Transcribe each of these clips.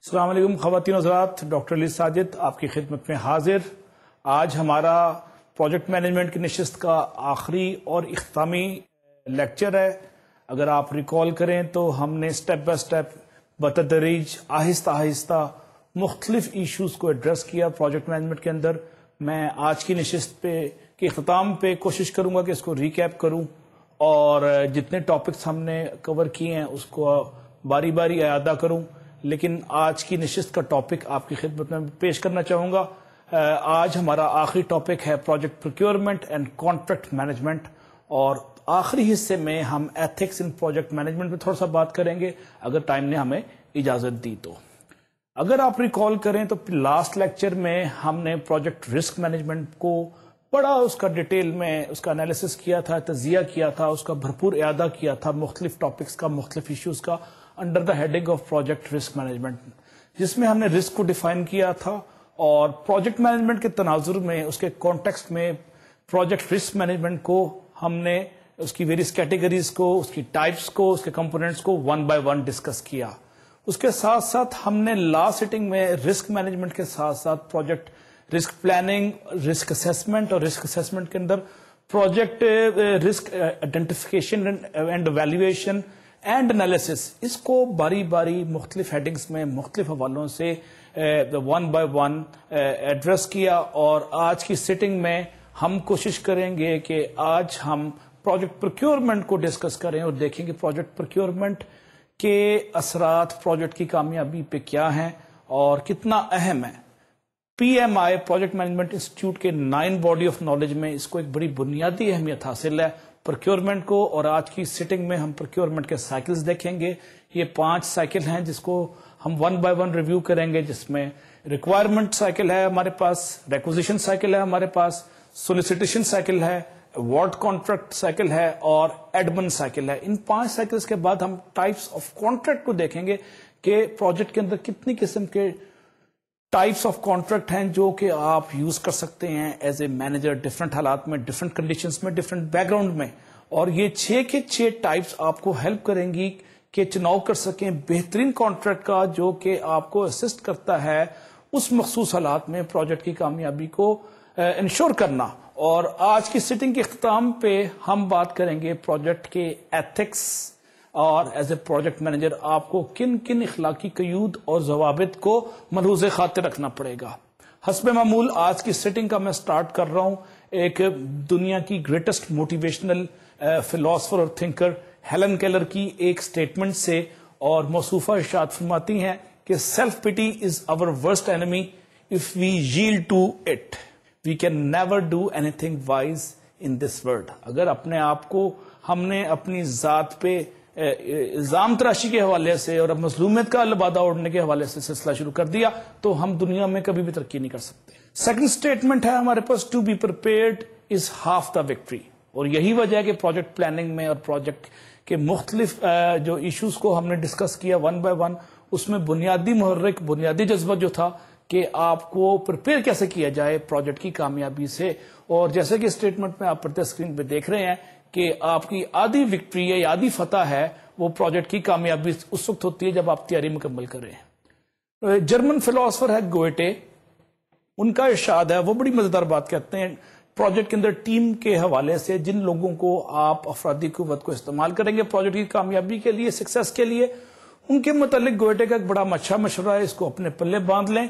السلام علیکم خواتین و حضرات، ڈاکٹر علی ساجد آپ کی خدمت میں حاضر۔ آج ہمارا پروجیکٹ مینجمنٹ کی نشست کا آخری اور اختتامی لیکچر ہے۔ اگر آپ ریکال کریں تو ہم نے سٹیپ بائی سٹیپ بتدریج آہستہ آہستہ مختلف ایشوز کو ایڈریس کیا پروجیکٹ مینجمنٹ کے اندر۔ میں آج کی نشست کے اختتام پہ کوشش کروں گا کہ اس کو ریکیپ کروں اور جتنے ٹاپکس ہم نے کور کیے ہیں اس کو باری باری اعادہ کروں، لیکن آج کی نشست کا ٹاپک آپ کی خدمت میں پیش کرنا چاہوں گا۔ آج ہمارا آخری ٹاپک ہے project procurement and contract management, اور آخری حصے میں ہم ایتھکس ان پروجیکٹ مینجمنٹ پہ تھوڑا سا بات کریں گے اگر ٹائم نے ہمیں اجازت دی تو۔ اگر آپ ریکال کریں تو لاسٹ لیکچر میں ہم نے پروجیکٹ رسک مینجمنٹ کو بڑا اس کا ڈیٹیل میں اس کا انالیسس کیا تھا، تجزیہ کیا تھا، اس کا بھرپور اعادہ کیا تھا مختلف ٹاپکس کا، مختلف ایشوز کا under the heading of project risk management, جس میں ہم نے رسک کو ڈیفائن کیا تھا اور پروجیکٹ مینجمنٹ کے تناظر میں اس کے کانٹیکسٹ میں پروجیکٹ رسک مینجمنٹ کو ہم نے اس کی ویریس کیٹیگریز کو، اس کی ٹائپس کو، اس کے کمپوننٹس کو ون بائی ون ڈسکس کیا۔ اس کے ساتھ ساتھ ہم نے لاسٹ سیٹنگ میں رسک مینجمنٹ کے ساتھ ساتھ project risk planning, risk assessment اور رسک اسیسمنٹ کے اندر project risk identification and evaluation and analysis, اس کو باری باری مختلف ہیڈنگز میں مختلف حوالوں سے ون بائی ون ایڈریس کیا، اور آج کی سیٹنگ میں ہم کوشش کریں گے کہ آج ہم پروجیکٹ پروکیورمنٹ کو ڈسکس کریں اور دیکھیں کہ پروجیکٹ پروکیورمنٹ کے اثرات پروجیکٹ کی کامیابی پہ کیا ہیں اور کتنا اہم ہے۔ پی ایم آئی پروجیکٹ مینجمنٹ انسٹیٹیوٹ کے 9 باڈی آف نالج میں اس کو ایک بڑی بنیادی اہمیت حاصل ہے پروکیورمنٹ کو، اور آج کی سیٹنگ میں ہم پروکیورمنٹ کے سائیکلز دیکھیں گے۔ یہ 5 سائیکل ہیں جس کو ہم ون بائی ون ریویو کریں گے، جس میں ریکوائرمنٹ سائیکل ہے ہمارے پاس، ریکوزیشن سائیکل ہے ہمارے پاس، سولیسیٹیشن سائیکل ہے، اوارڈ کانٹریکٹ سائیکل ہے اور ایڈمن سائیکل ہے۔ ان 5 سائیکلز کے بعد ہم ٹائپس آف کانٹریکٹ کو دیکھیں گے کہ پروجیکٹ کے اندر کتنی قسم کے ٹائپس آف کانٹریکٹ ہیں جو کہ آپ یوز کر سکتے ہیں ایز اے مینیجر، ڈفرنٹ حالات میں، ڈفرنٹ کنڈیشنز میں، ڈفرنٹ بیک گراؤنڈ میں، اور یہ 6 کے 6 ٹائپس آپ کو ہیلپ کریں گی کہ چناؤ کر سکیں بہترین کانٹریکٹ کا، جو کہ آپ کو اسسٹ کرتا ہے اس مخصوص حالات میں پروجیکٹ کی کامیابی کو انشور کرنا۔ اور آج کی سیٹنگ کے اختتام پہ ہم بات کریں گے پروجیکٹ کے ایتھکس، اور ایز اے پروجیکٹ مینیجر آپ کو کن کن اخلاقی قیود اور ضوابط کو ملحوظ خاطر رکھنا پڑے گا۔ حسب معمول آج کی سیٹنگ کا میں سٹارٹ کر رہا ہوں ایک دنیا کی گریٹسٹ موٹیویشنل فلاسفر اور تھنکر ہیلن کیلر کی ایک سٹیٹمنٹ سے، اور موصوفہ ارشاد فرماتی ہیں کہ self pity is our worst enemy, if we yield to it we can never do anything wise in this world. اگر اپنے آپ کو ہم نے اپنی ذات پہ الزام تراشی کے حوالے سے اور مظلومیت کا لبادہ اوڑھنے کے حوالے سے سلسلہ شروع کر دیا تو ہم دنیا میں کبھی بھی ترقی نہیں کر سکتے۔ سیکنڈ سٹیٹمنٹ ہے ہمارے پاس، to be prepared is half the victory, اور یہی وجہ ہے کہ پروجیکٹ پلاننگ میں اور پروجیکٹ کے مختلف جو ایشوز کو ہم نے ڈسکس کیا ون بائی ون، اس میں بنیادی محرک، بنیادی جذبہ جو تھا کہ آپ کو پریپیئر کیسے کیا جائے پروجیکٹ کی کامیابی سے۔ اور جیسے کہ اسٹیٹمنٹ میں آپ پردہ اسکرین پہ دیکھ رہے ہیں کہ آپ کی آدھی وکٹری ہے یا آدھی فتح ہے وہ پروجیکٹ کی کامیابی اس وقت ہوتی ہے جب آپ تیاری مکمل کر رہے ہیں۔ جرمن فلاسفر ہے گوئٹے، ان کا ارشاد ہے، وہ بڑی مزیدار بات کہتے ہیں پروجیکٹ کے اندر ٹیم کے حوالے سے جن لوگوں کو آپ افرادی قوت کو استعمال کریں گے پروجیکٹ کی کامیابی کے لیے، سکسیس کے لیے، ان کے متعلق گوئٹے کا ایک بڑا اچھا مشورہ ہے، اس کو اپنے پلے باندھ لیں۔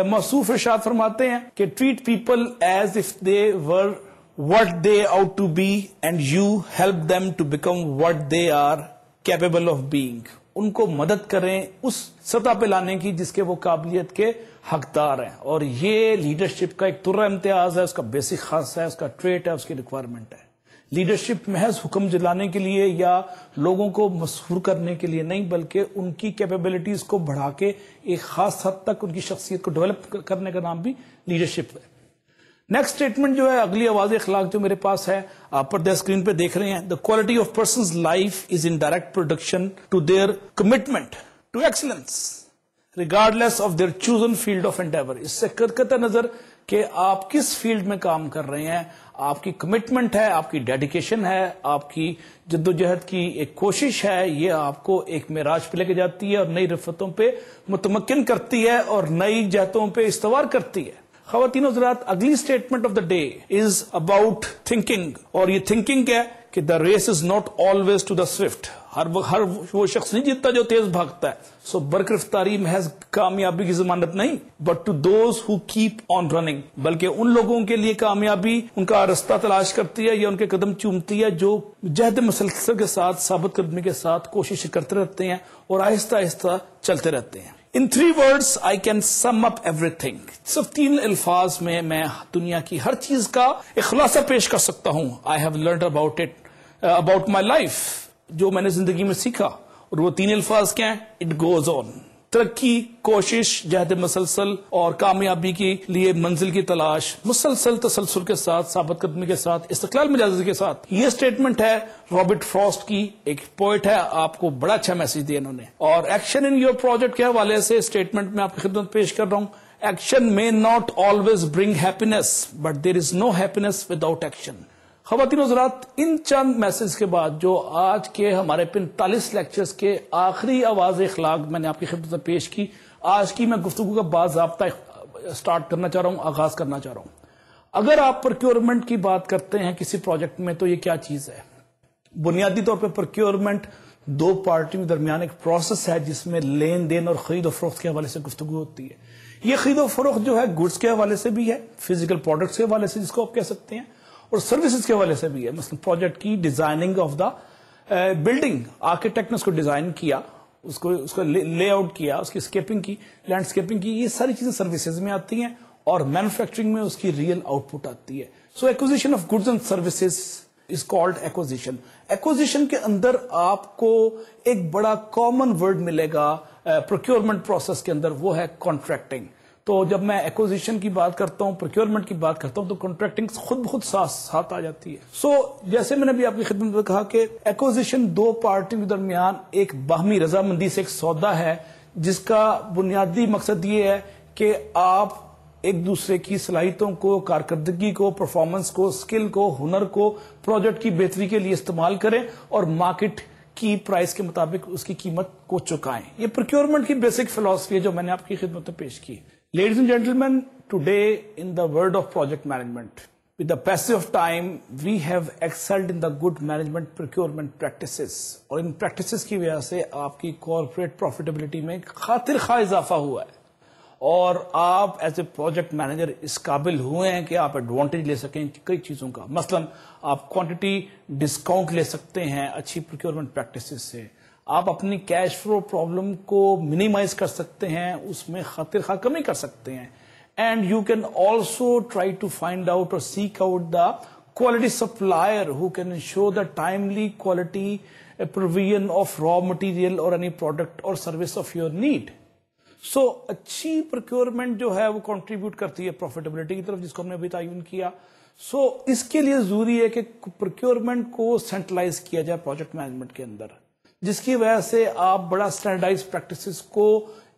موصوف ارشاد فرماتے ہیں کہ treat people as if they were what they ought to be and you help them to become what they are capable of being۔ ان کو مدد کریں اس سطح پہ لانے کی جس کے وہ قابلیت کے حقدار ہیں، اور یہ لیڈرشپ کا ایک طرہ امتیاز ہے، اس کا بیسک خاص ہے، اس کا ٹریٹ ہے، اس کی ریکوائرمنٹ ہے۔ لیڈرشپ محض حکم جلانے کے لیے یا لوگوں کو مسحور کرنے کے لیے نہیں، بلکہ ان کی کیپیبلٹیز کو بڑھا کے ایک خاص حد تک ان کی شخصیت کو ڈیولپ کرنے کا نام بھی لیڈرشپ ہے۔ نیکسٹ اسٹیٹمنٹ جو ہے، اگلی آواز اخلاق جو میرے پاس ہے، آپ پردہ اسکرین پہ دیکھ رہے ہیں، the quality of person's life is in direct production to their commitment to excellence regardless of their chosen field of endeavour. اس سے قطع نظر کہ آپ کس فیلڈ میں کام کر رہے ہیں، آپ کی کمٹمنٹ ہے, آپ کی ڈیڈیکیشن ہے, آپ کی جدوجہد کی ایک کوشش ہے, یہ آپ کو ایک معراج پہ لے کے جاتی ہے اور نئی رفتوں پہ متمکن کرتی ہے اور نئی جہتوں پہ استوار کرتی ہے. خواتین و حضرات, اگلی statement of the day is about thinking, اور یہ تھنکنگ ہے کہ the race is not always to the swift. ہر وہ شخص نہیں جیتتا جو تیز بھاگتا ہے. سو برقرفتاری محض کامیابی کی ضمانت نہیں, but to those who keep on running, بلکہ ان لوگوں کے لیے کامیابی ان کا رستہ تلاش کرتی ہے یا ان کے قدم چومتی ہے جو جہد مسلسل کے ساتھ, ثابت قدمی کے ساتھ کوشش کرتے رہتے ہیں اور آہستہ آہستہ چلتے رہتے ہیں. In 3 words, I can sum up everything. صرف 3 الفاظ میں دنیا کی ہر چیز کا ایک خلاصہ پیش کر سکتا ہوں. I have learned about my life, جو میں نے زندگی میں سیکھا, اور وہ 3 الفاظ کیا ہیں؟ It goes on. ترقی, کوشش, جہد مسلسل اور کامیابی کے لیے منزل کی تلاش, مسلسل تسلسل کے ساتھ, ثابت قدمی کے ساتھ, استقلال مجازی کے ساتھ. یہ سٹیٹمنٹ ہے رابرٹ فراسٹ کی, ایک پوئٹ ہے, آپ کو بڑا اچھا میسج دیا انہوں نے. اور ایکشن ان یور پروجیکٹ کے حوالے سے سٹیٹمنٹ میں آپ کی خدمت پیش کر رہا ہوں. Action may not always bring happiness, but there is no happiness without action. خواتین و حضرات, ان چند میسج کے بعد جو آج کے ہمارے 45 لیکچرز کے آخری آواز اخلاق میں نے آپ کی خدمت میں پیش کی, آج کی میں گفتگو کا باضابطہ سٹارٹ کرنا چاہ رہا ہوں, آغاز کرنا چاہ رہا ہوں. اگر آپ پروکیورمنٹ کی بات کرتے ہیں کسی پروجیکٹ میں, تو یہ کیا چیز ہے؟ بنیادی طور پہ پروکیورمنٹ 2 پارٹیوں کے درمیان ایک پروسیس ہے جس میں لین دین اور خرید و فروخت کے حوالے سے گفتگو ہوتی ہے. یہ خرید و فروخت جو ہے گڈس کے حوالے سے بھی ہے, فزیکل پروڈکٹس کے حوالے سے جس کو آپ کہہ سکتے ہیں, اور سروسز کے حوالے سے بھی ہے. مثلا پروجیکٹ کی designing of the building, architect نے اس کو ڈیزائن کیا, اس کو لے آؤٹ کیا, اس کی اسکیپنگ کی, لینڈ اسکیپنگ کی, یہ ساری چیزیں سروسز میں آتی ہیں اور مینوفیکچرنگ میں اس کی ریئل آؤٹ پٹ آتی ہے. So acquisition of goods and services is called acquisition. Acquisition کے اندر آپ کو ایک بڑا کامن ورڈ ملے گا پروکیورمنٹ پروسیس کے اندر, وہ ہے کانٹریکٹنگ. تو جب میں ایکوزیشن کی بات کرتا ہوں, پروکیورمنٹ کی بات کرتا ہوں, تو کانٹریکٹنگ خود بخود ساتھ آ جاتی ہے. سو جیسے میں نے بھی آپ کی خدمت میں کہا کہ ایکوزیشن 2 پارٹیوں کے درمیان ایک باہمی رضامندی سے ایک سودا ہے جس کا بنیادی مقصد یہ ہے کہ آپ ایک دوسرے کی صلاحیتوں کو, کارکردگی کو, پرفارمنس کو, اسکل کو, ہنر کو پروجیکٹ کی بہتری کے لیے استعمال کریں اور مارکیٹ کی پرائس کے مطابق اس کی قیمت کو چکائیں. یہ پروکیورمنٹ کی بیسک فلسفی ہے جو میں نے آپ کی خدمت میں پیش کی. Ladies and gentlemen, today in the world of project management, with the passage of time, we have excelled in the good management procurement practices. اور ان practices کی وجہ سے آپ کی corporate profitability میں خاطر خواہ اضافہ ہوا ہے, اور آپ ایز اے پروجیکٹ مینیجر اس قابل ہوئے ہیں کہ آپ ایڈوانٹیج لے سکیں کئی چیزوں کا. مثلا آپ کوانٹٹی ڈسکاؤنٹ لے سکتے ہیں اچھی پروکیورمنٹ پریکٹسز سے, آپ اپنی کیش فلو پرابلم کو منیمائز کر سکتے ہیں, اس میں خاطر خواہ کمی کر سکتے ہیں, and you can also try to find out or seek out the quality supplier who can ensure the timely quality provision of raw material or any product or service of your need. So اچھی procurement جو ہے وہ contribute کرتی ہے profitability کی طرف, جس کو ہم نے ابھی تعین کیا. سو اس کے لیے ضروری ہے کہ پروکیورمنٹ کو سینٹرلائز کیا جائے پروجیکٹ مینجمنٹ کے اندر, جس کی وجہ سے آپ بڑا اسٹینڈرڈائز پریکٹسز کو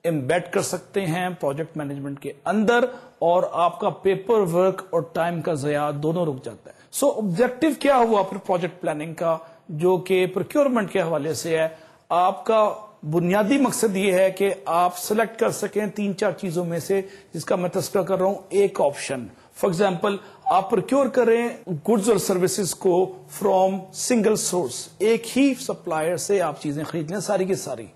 امبیڈ کر سکتے ہیں پروجیکٹ مینجمنٹ کے اندر, اور آپ کا پیپر ورک اور ٹائم کا ضیاع دونوں رک جاتا ہے. سو آبجیکٹو کیا ہوا پھر پروجیکٹ پلاننگ کا, جو کہ پروکیورمنٹ کے حوالے سے ہے؟ آپ کا بنیادی مقصد یہ ہے کہ آپ سلیکٹ کر سکیں 3-4 چیزوں میں سے, جس کا میں تذکرہ کر رہا ہوں, ایک آپشن. فار ایگزامپل, آپ پروکیور کریں گڈز اور سروسز کو فرام سنگل سورس, ایک ہی سپلائر سے آپ چیزیں خرید لیں ساری کی ساری,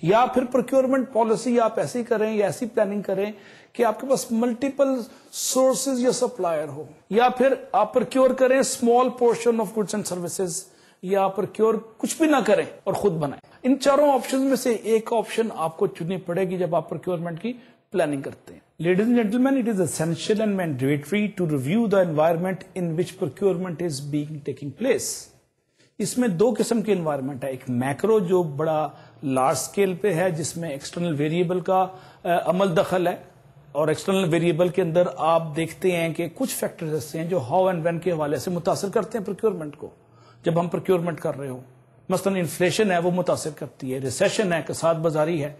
یا پھر پروکیورمنٹ پالیسی آپ ایسی کریں یا ایسی پلاننگ کریں کہ آپ کے پاس ملٹیپل سورسز یا سپلائر ہو, یا پھر آپ پروکیور کریں small portion of goods and services, یا پروکیور کچھ بھی نہ کریں اور خود بنائیں. ان چاروں آپشن میں سے ایک آپشن آپ کو چننی پڑے گی جب آپ پروکیورمنٹ کی پلاننگ کرتے ہیں. Ladies and gentlemen, it is essential and mandatory to review the environment in which procurement is taking place. اس میں 2 قسم کے انوائرمنٹ ہے. ایک میکرو جو بڑا لارج اسکیل پہ ہے, جس میں ایکسٹرنل ویریبل کا عمل دخل ہے, اور ایکسٹرنل ویریبل کے اندر آپ دیکھتے ہیں کہ کچھ فیکٹرز ایسے ہیں جو ہاؤ اینڈ وین کے حوالے سے متاثر کرتے ہیں پروکیورمنٹ کو. جب ہم پروکیورمنٹ کر رہے ہو, مثلا انفلیشن ہے وہ متاثر کرتی ہے, ریسیشن ہے, کساد بازاری ہے,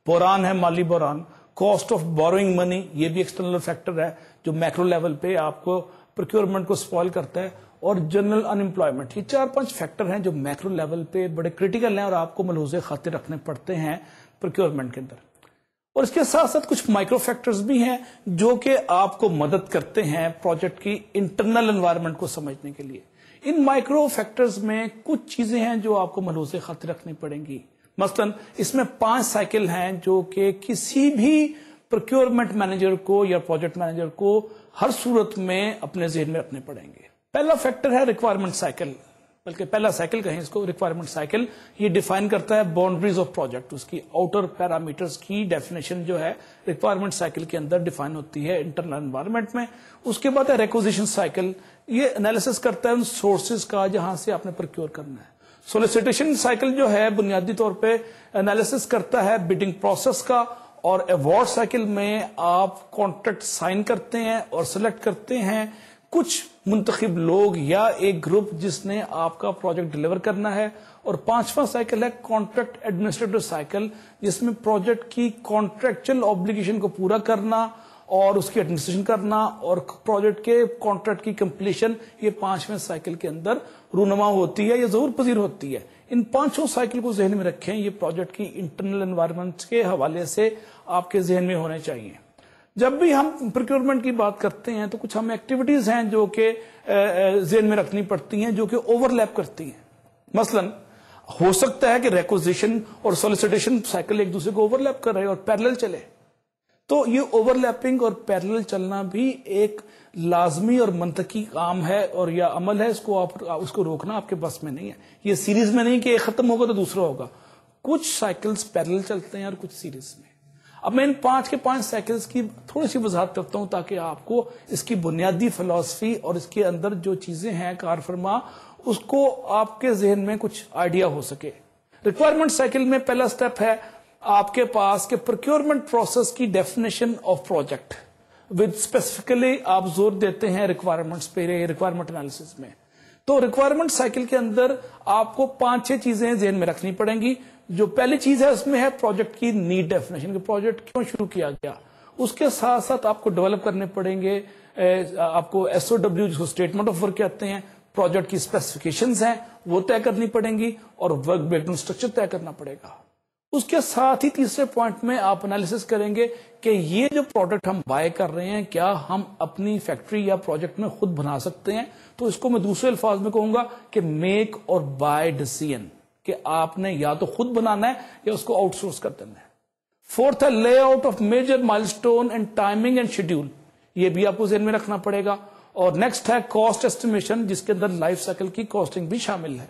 بحران ہے, مالی بحران, کاسٹ آف بوروئنگ منی, یہ بھی ایکسٹرنل فیکٹر ہے جو میکرو لیول پہ آپ کو پروکیورمنٹ کو سپوائل کرتا ہے، اور جنرل انمپلائمنٹ. یہ 4-5 فیکٹر ہیں جو میکرو لیول پہ بڑے کریٹیکل ہیں اور آپ کو ملحوظ خاطر رکھنے پڑتے ہیں پروکیورمنٹ کے اندر. اور اس کے ساتھ ساتھ کچھ مائکرو فیکٹرز بھی ہیں جو کہ آپ کو مدد کرتے ہیں پروجیکٹ کی انٹرنل انوائرمنٹ کو سمجھنے کے لیے. ان مائکرو فیکٹرز میں کچھ چیزیں ہیں جو آپ کو ملحوظ خاطر رکھنی پڑیں گی. مثلا اس میں 5 سائیکل ہیں جو کہ کسی بھی پروکیورمنٹ مینیجر کو یا پروجیکٹ مینیجر کو ہر صورت میں اپنے ذہن میں رکھنے پڑیں گے. پہلا فیکٹر ہے ریکوائرمنٹ سائیکل، بلکہ پہلا سائیکل کہیں اس کو. ریکوائرمنٹ سائیکل یہ ڈیفائن کرتا ہے باؤنڈریز آف پروجیکٹ، اس کی آؤٹر پیرامیٹرز کی ڈیفینیشن جو ہے ریکوائرمنٹ سائیکل کے اندر ڈیفائن ہوتی ہے انٹرنل انوائرمنٹ میں. اس کے بعد ہے ریکوزیشن سائیکل، یہ انالیسس کرتا ہے ان سورسز کا جہاں سے آپ نے پروکیور کرنا ہے. سولیسیٹیشن سائیکل جو ہے بنیادی طور پہ انالیسس کرتا ہے بڈنگ پروسیس کا، اور ایوارڈ سائیکل میں آپ کانٹریکٹ سائن کرتے ہیں اور سلیکٹ کرتے ہیں کچھ منتخب لوگ یا ایک گروپ جس نے آپ کا پروجیکٹ ڈیلیور کرنا ہے. اور 5واں سائیکل ہے کانٹریکٹ ایڈمنسٹریٹو سائیکل، جس میں پروجیکٹ کی کانٹریکچل آبلیگیشن کو پورا کرنا اور اس کی ایڈمنسٹریشن کرنا اور پروجیکٹ کے کانٹریکٹ کی کمپلیشن، یہ 5ویں سائیکل کے اندر رونما ہوتی ہے، یہ ضرور پذیر ہوتی ہے. ان 5 سائیکل کو ذہن میں رکھیں، یہ پروجیکٹ کی انٹرنل انوائرمنٹ کے حوالے سے آپ کے ذہن میں ہونے چاہیے. جب بھی ہم پروکیورمنٹ کی بات کرتے ہیں تو کچھ ہم ایکٹیویٹیز ہیں جو کہ ذہن میں رکھنی پڑتی ہیں جو کہ اوور لیپ کرتی ہیں. مثلا ہو سکتا ہے کہ ریکوزیشن اور سولیسیٹیشن سائیکل ایک دوسرے کو اوور لیپ کر رہے اور پیرلل چلے، تو یہ اوور لیپنگ اور پیرلل چلنا بھی ایک لازمی اور منطقی کام ہے اور یا عمل ہے. اس کو روکنا آپ کے بس میں نہیں ہے. یہ سیریز میں نہیں کہ ایک ختم ہوگا تو دوسرا ہوگا. کچھ سائیکلز پیرلل چلتے ہیں اور کچھ سیریز میں. اب میں ان 5 سائیکلز کی تھوڑی سی وضاحت کرتا ہوں تاکہ آپ کو اس کی بنیادی فلسفی اور اس کے اندر جو چیزیں ہیں کار فرما، اس کو آپ کے ذہن میں کچھ آئیڈیا ہو سکے. ریکوائرمنٹ سائیکل میں پہلا سٹیپ ہے آپ کے پاس کہ پروکیورمنٹ پروسیس کی definition of project with specifically آپ زور دیتے ہیں ریکوائرمنٹس پہ، ریکوائرمنٹ انالیسس میں. تو ریکوائرمنٹ سائیکل کے اندر آپ کو 5-6 چیزیں ذہن میں رکھنی پڑیں گی. جو پہلی چیز ہے اس میں ہے پروجیکٹ کی نیڈ ڈیفینیشن، کہ پروجیکٹ کیوں شروع کیا گیا. اس کے ساتھ ساتھ آپ کو ڈیولپ کرنے پڑیں گے آپ کو SOW جس کو اسٹیٹمنٹ آف ورک کہتے ہیں، پروجیکٹ کی اسپیسیفکیشنز ہیں وہ طے کرنی پڑیں گی اور ورک بیک ڈاؤن اسٹرکچر طے کرنا پڑے گا. اس کے ساتھ ہی تیسرے پوائنٹ میں آپ انالیسس کریں گے کہ یہ جو پروڈکٹ ہم بائی کر رہے ہیں کیا ہم اپنی فیکٹری یا پروجیکٹ میں خود بنا سکتے ہیں. تو اس کو میں دوسرے الفاظ میں کہوں گا کہ میک اور بائی ڈیسیژن، کہ آپ نے یا تو خود بنانا ہے یا اس کو آؤٹ سورس کر دینا ہے. 4th ہے layout of major milestone and timing and schedule, یہ بھی آپ کو ذہن میں رکھنا پڑے گا. اور نیکسٹ ہے کاسٹ ایسٹیمیشن، جس کے اندر لائف سائیکل کی کاسٹنگ بھی شامل ہے.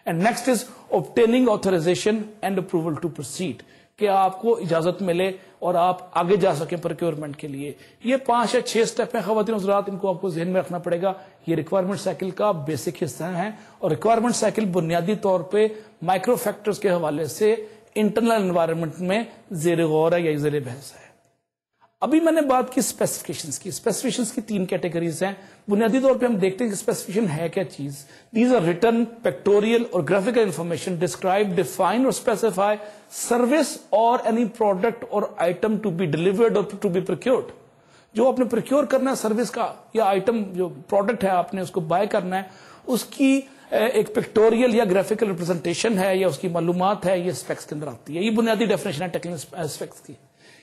And next is obtaining authorization and approval to proceed، کہ آپ کو اجازت ملے اور آپ آگے جا سکیں پروکیورمنٹ کے لیے. یہ 5 یا 6 سٹیپ ہیں خواتین حضرات، ان کو آپ کو ذہن میں رکھنا پڑے گا. یہ ریکوائرمنٹ سائیکل کا بیسک حصہ ہیں اور ریکوائرمنٹ سائیکل بنیادی طور پہ مائکرو فیکٹرز کے حوالے سے انٹرنل انوائرمنٹ میں زیر غور ہے یا زیر بحث ہے. ابھی میں نے بات کی اسپیسیفکیشنز کی. اسپیسیفکیشنز کی 3 کیٹیگریز ہیں. بنیادی طور پہ ہم دیکھتے ہیں کہ اسپیسیفکیشن ہے کیا چیز. دیز آر ریٹن پیکٹوریل اور گرافیکل انفارمیشن ڈسکرائب، ڈیفائن اور اسپیسیفائی سروس اور اینی پروڈکٹ اور آئٹم ٹو بی ڈیلیورڈ اور ٹو بی پروکیورڈ. جو آپ نے پروکیور کرنا ہے سروس کا یا آئٹم، جو پروڈکٹ ہے آپ نے اس کو بائی کرنا ہے، اس کی ایک پکٹوریل یا گرافیکل ریپرزنٹیشن ہے یا اس کی معلومات ہے، یہ اسپیکس کے اندر آتی ہے. یہ بنیادی ڈیفینیشن ہے ٹیکنیکل اسپیکس کی.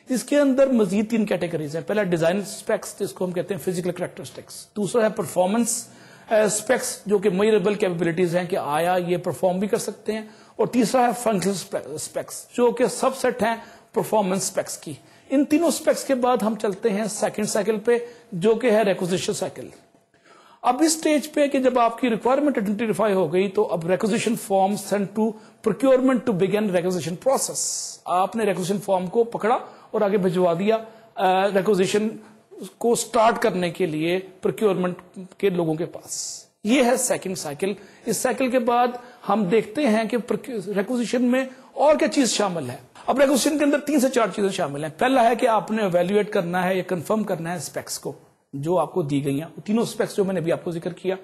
اس کے اندر مزید 3 کیٹیگریز ہیں. پہلا ڈیزائن اسپیکس جس کو ہم کہتے ہیں فزیکل کریکٹرسٹکس. دوسرا ہے پرفارمنس اسپیکس جو کہ میجربل کیپیبلٹیز ہیں کہ آیا یہ پرفارم بھی کر سکتے ہیں. اور تیسرا ہے فنکشنل اسپیکس جو کہ سب سیٹ ہیں پرفارمنس اسپیکس کی. ان تینوں اسپیکس کے بعد ہم چلتے ہیں سیکنڈ سائیکل پہ جو کہ ہے ریکوزیشن سائیکل. اب اس سٹیج پہ کہ جب آپ کی ریکوائرمنٹ آئیڈینٹیفائی ہو گئی تو اب requisition form send to procurement to begin requisition process. آپ نے ریکوزیشن فارم کو پکڑا اور آگے بھجوا دیا ریکوزیشن کو سٹارٹ کرنے کے لیے پروکیورمنٹ کے لوگوں کے پاس. یہ ہے سیکنڈ سائیکل. اس سائیکل کے بعد ہم دیکھتے ہیں کہ ریکوزیشن میں اور کیا چیز شامل ہے. اب ریکوزیشن کے اندر 3 سے 4 چیزیں شامل ہیں. پہلا ہے کہ آپ نے ایویلویٹ کرنا ہے یا کنفرم کرنا ہے اسپیکس کو جو آپ کو دی گئی ہیں، تینوں اسپیکس جو میں نے بھی آپ کو ذکر کیا.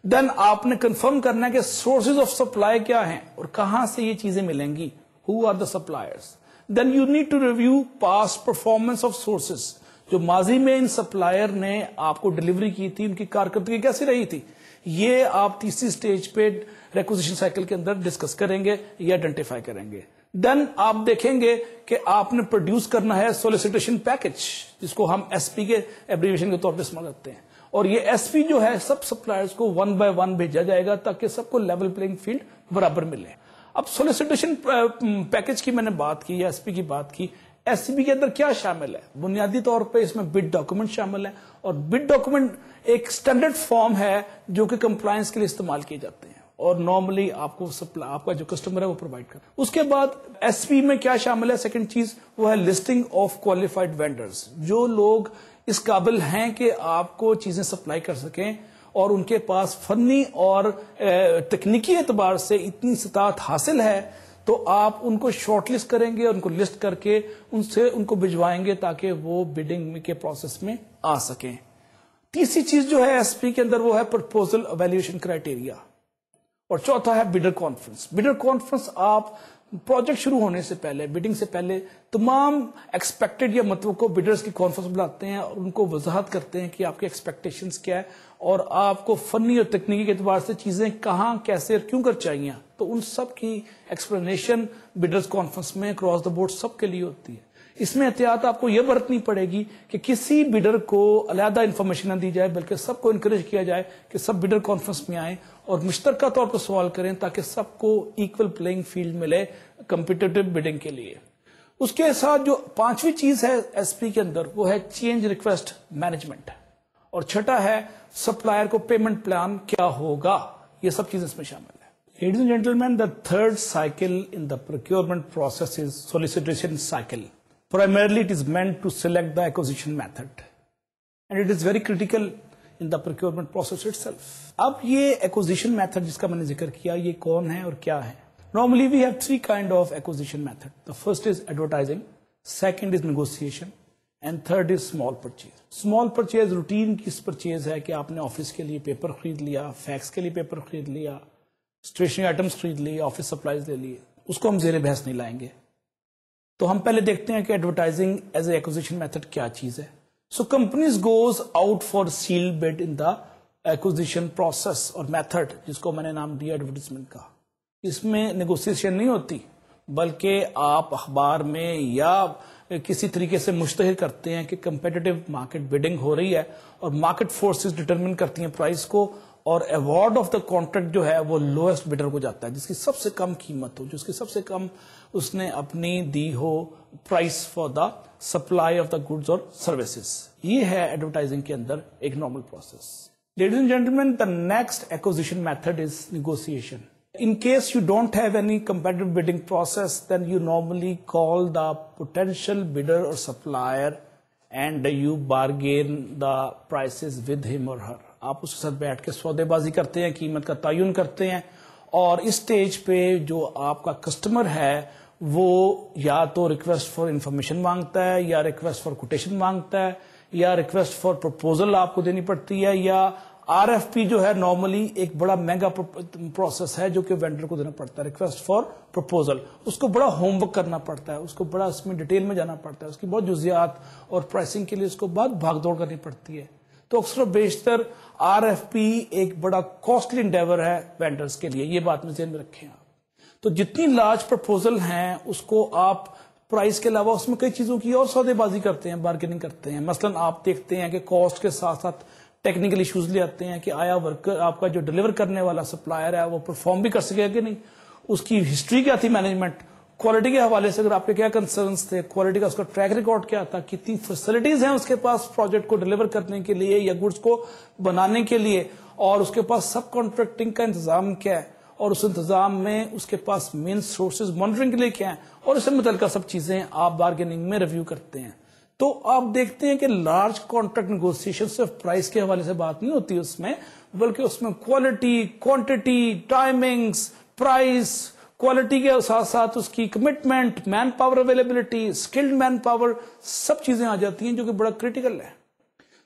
دین آپ نے کنفرم کرنا ہے کہ سورسز آف سپلائی کیا ہیں اور کہاں سے یہ چیزیں ملیں گی. Who are the suppliers. Then you need to review past performance of sources. جو ماضی میں ان سپلائر نے آپ کو ڈلیوری کی تھی ان کی کارکردگی کیسی رہی تھی، یہ آپ تیسری سٹیج پہ ریکوزیشن سائیکل کے اندر ڈسکس کریں گے یا آئیڈینٹیفائی کریں گے. دین آپ دیکھیں گے کہ آپ نے پروڈیوس کرنا ہے سولیسیٹیشن پیکج، جس کو ہم ایس پی کے ایبریویشن کے طور پہ استعمال کرتے ہیں. اور یہ ایس پی جو ہے سب سپلائرز کو 1 by 1 بھیجا جائے گا تاکہ سب کو لیول پلینگ فیلڈ برابر ملے. اب سولیسیٹیشن پیکج کی میں نے بات کی یا ایس پی کی بات کی. ایس پی کے اندر کیا شامل ہے؟ بنیادی طور پہ اس میں بڈ ڈاکومنٹ شامل ہے، اور بڈ ڈاکومنٹ ایک سٹینڈرڈ فارم ہے جو کہ کمپلائنس کے لیے استعمال کیے جاتے ہیں اور نارملی آپ کو آپ کا جو کسٹمر ہے وہ پرووائڈ کرتا ہے. اس کے بعد ایس پی میں کیا شامل ہے؟ سیکنڈ چیز وہ ہے لسٹنگ آف کوالیفائڈ وینڈرز، جو لوگ اس قابل ہیں کہ آپ کو چیزیں سپلائی کر سکیں اور ان کے پاس فنی اور تکنیکی اعتبار سے اتنی استطاعت حاصل ہے، تو آپ ان کو شارٹ لسٹ کریں گے اور ان کو لسٹ کر کے ان کو بھجوائیں گے تاکہ وہ بڈنگ کے پروسیس میں آ سکیں. تیسری چیز جو ہے ایس پی کے اندر وہ ہے پرپوزل ایویلویشن کرائٹیریا، اور چوتھا ہے بڈر کانفرنس. بڈر کانفرنس آپ پروجیکٹ شروع ہونے سے پہلے، بڈنگ سے پہلے تمام ایکسپیکٹڈ یا متوقع بڈرز کی کانفرنس بلاتے ہیں اور ان کو وضاحت کرتے ہیں کہ آپ کے ایکسپیکٹیشنز کیا ہے اور آپ کو فنی اور تکنیکی کے اعتبار سے چیزیں کہاں، کیسے اور کیوں کر چاہیے. تو ان سب کی ایکسپلینیشن بڈرز کانفرنس میں اکراس دا بورڈ سب کے لیے ہوتی ہے. اس میں احتیاط آپ کو یہ برتنی پڑے گی کہ کسی بڈر کو علیحدہ انفارمیشن نہ دی جائے، بلکہ سب کو انکریج کیا جائے کہ سب بڈر کانفرنس میں آئیں اور مشترکہ طور پر سوال کریں تاکہ سب کو ایکول پلینگ فیلڈ ملے کمپیٹیٹو بڈنگ کے لیے. اس کے ساتھ جو پانچویں چیز ہے ایس پی کے اندر وہ ہے چینج ریکویسٹ مینجمنٹ، اور چھٹا ہے سپلائر کو پیمنٹ پلان کیا ہوگا. یہ سب چیزیں اس میں شامل ہے. Ladies and gentlemen, the third cycle in the procurement process is solicitation cycle. Primarily, it is meant to select the acquisition method, and it is very critical in the procurement process itself. اب یہ acquisition method جس کا میں نے ذکر کیا، یہ کون ہے اور کیا ہے؟ Normally, we have three kind of acquisition method. The first is advertising, second is negotiation, and third is small purchase. Small purchase routine کس purchase ہے کہ آپ نے آفس کے لیے پیپر خرید لیا، فیکس کے لیے پیپر خرید لیا، اسٹیشنری آئٹمس خرید لی، آفس سپلائیز لے لیے، اس کو ہم زیر بحث نہیں لائیں گے. تو ہم پہلے دیکھتے ہیں کہ advertising as a acquisition method کیا چیز ہے. So companies goes out for sale bid in the acquisition process اور میتھڈ، جس کو میں نے نام دیا ایڈورٹائزمنٹ کا. اس میں نیگوسیشن نہیں ہوتی، بلکہ آپ اخبار میں یا کسی طریقے سے مشتہر کرتے ہیں کہ کمپیٹیٹو مارکیٹ بڈنگ ہو رہی ہے اور مارکیٹ فورسز ڈٹرمن کرتی ہیں پرائز کو، اور ایوارڈ آف دا کانٹریکٹ جو ہے وہ لوئسٹ بڈر کو جاتا ہے، جس کی سب سے کم قیمت ہو، جس کی سب سے کم اس نے اپنی دی ہو price for the supply of the goods اور سروسز. یہ ہے ایڈورٹائزنگ کے اندر ایک normal process. Ladies and gentleman, the next acquisition method is negotiation. In case you don't have any competitive bidding process, then you normally call the potential bidder or supplier and you bargain the prices with him or her. آپ اس کے ساتھ بیٹھ کے سودے بازی کرتے ہیں، قیمت کا تعین کرتے ہیں، اور اس سٹیج پہ جو آپ کا کسٹمر ہے وہ یا تو ریکویسٹ فار انفارمیشن مانگتا ہے، یا ریکویسٹ فار کوٹیشن مانگتا ہے، یا ریکویسٹ فار پروپوزل آپ کو دینی پڑتی ہے، یا آر ایف پی جو ہے نارملی ایک بڑا مہنگا پروسیس ہے جو کہ وینڈر کو دینا پڑتا ہے. ریکویسٹ فار پروپوزل، اس کو بڑا ہوم ورک کرنا پڑتا ہے، اس کو بڑا اس میں ڈیٹیل میں جانا پڑتا ہے، اس کی بہت جزیات اور پرائسنگ کے لیے اس کو بہت بھاگ دوڑ کرنی پڑتی ہے. تو اکثر و بیشتر آر ایف پی ایک بڑا کاسٹلی انڈیور ہے وینڈرز کے لیے، یہ بات میں ذہن میں رکھیں آپ. تو جتنی لارج پرپوزل ہیں اس کو آپ پرائز کے علاوہ اس میں کئی چیزوں کی اور سودے بازی کرتے ہیں، بارگیننگ کرتے ہیں. مثلا آپ دیکھتے ہیں کہ کاسٹ کے ساتھ ساتھ ٹیکنیکل ایشوز لے آتے ہیں کہ آیا ورکر آپ کا جو ڈلیور کرنے والا سپلائر ہے وہ پرفارم بھی کر سکے گا کہ نہیں، اس کی ہسٹری کیا تھی مینجمنٹ، کوالٹی کے حوالے سے اگر آپ کے کیا کنسرنس تھے، کوالٹی کا اس کا ٹریک ریکارڈ کیا تھا، کتنی فیسلٹیز ہیں اس کے پاس پروجیکٹ کو ڈلیور کرنے کے لیے یا گڈس کو بنانے کے لیے، اور اس کے پاس سب کانٹریکٹنگ کا انتظام کیا ہے، اور اس انتظام میں اس کے پاس مین سورسز مانیٹرنگ کے لیے کیا ہیں، اور اس سے متعلقہ سب چیزیں آپ بارگیننگ میں ریویو کرتے ہیں. تو آپ دیکھتے ہیں کہ لارج کانٹریکٹ نیگوسیشن صرف پرائز کے حوالے سے بات نہیں ہوتی اس میں، بلکہ اس میں quality, quantity, timings, price, quality کے ساتھ ساتھ اس کی commitment, man power availability, skilled man power, سب چیزیں آ جاتی ہیں جو کہ بڑا کریٹیکل ہے.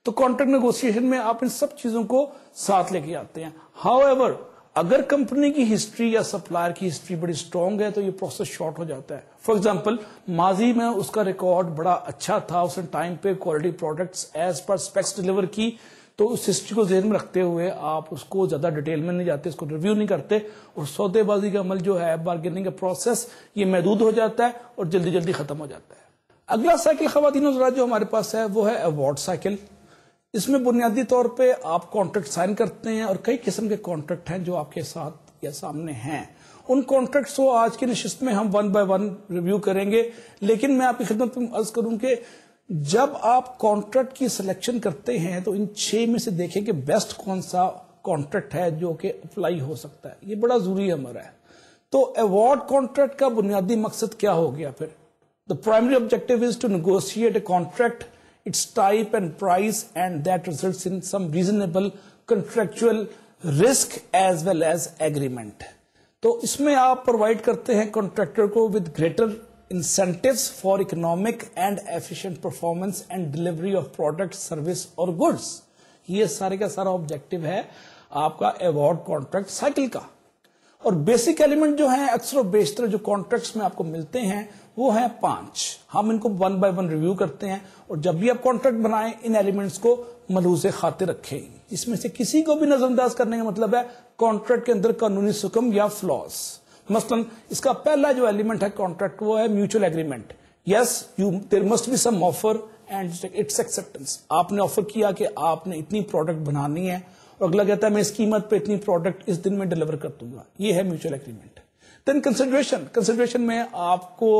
تو کانٹریکٹ نیگوسیشن میں آپ ان سب چیزوں کو ساتھ لے کے آتے ہیں. ہاؤ ایور اگر کمپنی کی ہسٹری یا سپلائر کی ہسٹری بڑی اسٹرانگ ہے تو یہ پروسیس شارٹ ہو جاتا ہے. فار ایگزامپل ماضی میں اس کا ریکارڈ بڑا اچھا تھا, اس نے ٹائم پہ quality products as per specs deliver کی, تو اس ہسٹری کو ذہن میں رکھتے ہوئے آپ اس کو زیادہ ڈیٹیل میں نہیں جاتے, اس کو ریویو نہیں کرتے, اور سودے بازی کا عمل جو ہے, بارگیننگ کا پروسیس, یہ محدود ہو جاتا ہے اور جلدی جلدی ختم ہو جاتا ہے. اگلا سائیکل خواتین حضرات جو ہمارے پاس ہے وہ ہے ایوارڈ سائیکل. اس میں بنیادی طور پہ آپ کانٹریکٹ سائن کرتے ہیں, اور کئی قسم کے کانٹریکٹ ہیں جو آپ کے ساتھ یا سامنے ہیں. ان کانٹریکٹس کو آج کی نشست میں ہم ون بائی ون ریویو کریں گے, لیکن میں آپ کی خدمت میں عرض کروں کہ جب آپ کانٹریکٹ کی سلیکشن کرتے ہیں تو ان 6 میں سے دیکھیں کہ بیسٹ کون سا کانٹریکٹ ہے جو کہ اپلائی ہو سکتا ہے. یہ بڑا ضروری ہمارا ہے. تو ایوارڈ کانٹریکٹ کا بنیادی مقصد کیا ہو گیا پھر؟ The primary objective is to negotiate a contract, its type and price, and that results in some reasonable contractual risk as well as agreement. تو اس میں آپ پرووائڈ کرتے ہیں کانٹریکٹر کو with greater incentives for economic and efficient performance and delivery of product, service اور goods. یہ سارے کا سارا آبجیکٹو ہے آپ کا ایوارڈ کانٹریکٹ سائیکل کا. اور بیسک ایلیمنٹ جو ہیں اکثر و بیشتر جو کانٹریکٹس میں آپ کو ملتے ہیں وہ ہیں 5. ہم ان کو ون بائی ون ریویو کرتے ہیں, اور جب بھی آپ کانٹریکٹ بنائیں ان ایلیمنٹس کو ملحوظ خاطر رکھیں. اس میں سے کسی کو بھی نظر انداز کرنے کا مطلب ہے کانٹریکٹ کے اندر قانونی سکم یا فلاز. مثلا اس کا پہلا جو ایلیمنٹ ہے کانٹریکٹ وہ ہے mutual agreement. Yes there must be some offer and its acceptance. آپ نے آفر کیا کہ آپ نے اتنی پروڈکٹ بنانی ہے, اور اگلا کہتا ہے میں اس قیمت پہ اتنی پروڈکٹ اس دن میں ڈلیور کر دوں گا. یہ ہے میوچل ایگریمنٹ. دین کنسیڈریشن میں آپ کو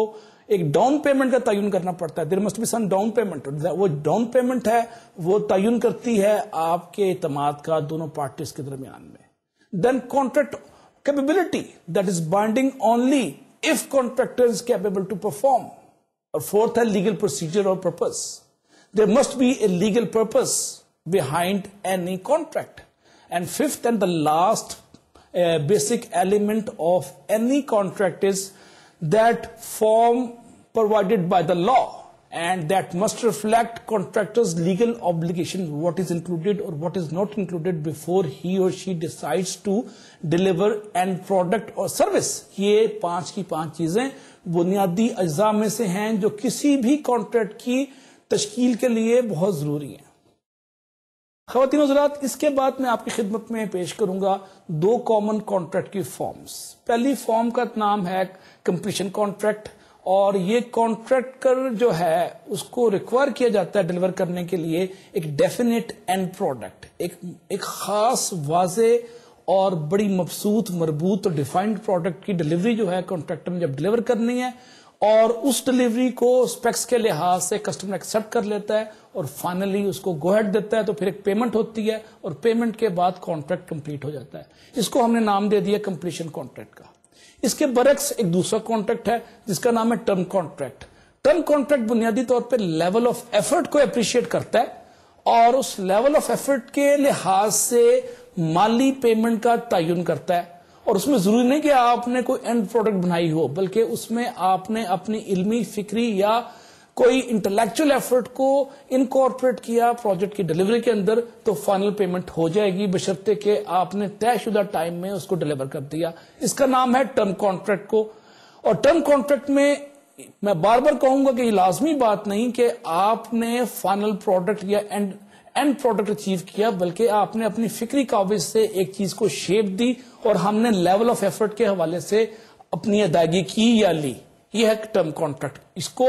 ایک ڈاؤن پیمنٹ کا تعین کرنا پڑتا ہے. There must be some down payment. وہ ڈاؤن پیمنٹ ہے وہ تعین کرتی ہے آپ کے اعتماد کا دونوں پارٹیز کے درمیان میں. Then contract capability that is binding only if contractor is capable to perform. اور فورتھ ہے لیگل پروسیجر اور purpose. There must be a legal purpose behind any contract. And fifth and the last basic element of any contract is that form provided by the law, and that must reflect contractor's legal obligation, what is included or what is not included before he or she decides to deliver end product or service. یہ 5 کی 5 چیزیں بنیادی اجزاء میں سے ہیں جو کسی بھی کانٹریکٹ کی تشکیل کے لیے بہت ضروری ہیں. خواتین حضرات اس کے بعد میں آپ کی خدمت میں پیش کروں گا 2 کامن کانٹریکٹ کی فارمز. پہلی فارم کا نام ہے کمپلیشن کانٹریکٹ, اور یہ کانٹریکٹر جو ہے اس کو ریکوائر کیا جاتا ہے ڈیلیور کرنے کے لیے ایک ڈیفینیٹ اینڈ پروڈکٹ, ایک خاص واضح اور بڑی مبسوط مربوط اور ڈیفائنڈ پروڈکٹ کی ڈیلیوری جو ہے کانٹریکٹر نے جب ڈیلیور کرنی ہے, اور اس ڈیلیوری کو اسپیکس کے لحاظ سے کسٹمر ایکسپٹ کر لیتا ہے اور فائنلی اس کو گو ہیڈ دیتا ہے, تو پھر ایک پیمنٹ ہوتی ہے, اور پیمنٹ کے بعد کانٹریکٹ کمپلیٹ ہو جاتا ہے. اس کو ہم نے نام دے دیا کمپلیشن کانٹریکٹ کا. اس کے برعکس ایک دوسرا کانٹریکٹ ہے جس کا نام ہے ٹرم کانٹریکٹ. ٹرم کانٹریکٹ بنیادی طور پہ لیول آف ایفرٹ کو اپریشیٹ کرتا ہے, اور اس لیول آف ایفرٹ کے لحاظ سے مالی پیمنٹ کا تعین کرتا ہے. اور اس میں ضروری نہیں کہ آپ نے کوئی اینڈ پروڈکٹ بنائی ہو, بلکہ اس میں آپ نے اپنی علمی فکری یا کوئی انٹلیکچوئل ایفرٹ کو انکارپوریٹ کیا پروجیکٹ کی ڈیلیوری کے اندر, تو فائنل پیمنٹ ہو جائے گی بشرطے کہ آپ نے طے شدہ ٹائم میں اس کو ڈیلیور کر دیا. اس کا نام ہے ٹرم کانٹریکٹ کو. اور ٹرم کانٹریکٹ میں بار بار کہوں گا کہ یہ لازمی بات نہیں کہ آپ نے فائنل پروڈکٹ یا اینڈ پروڈکٹ اچیو کیا, بلکہ آپ نے اپنی فکری کاوش سے ایک چیز کو شیپ دی, اور ہم نے لیول آف ایفرٹ کے حوالے سے اپنی ادائیگی کی یا لی. یہ ہے ٹرم کانٹریکٹ. اس کو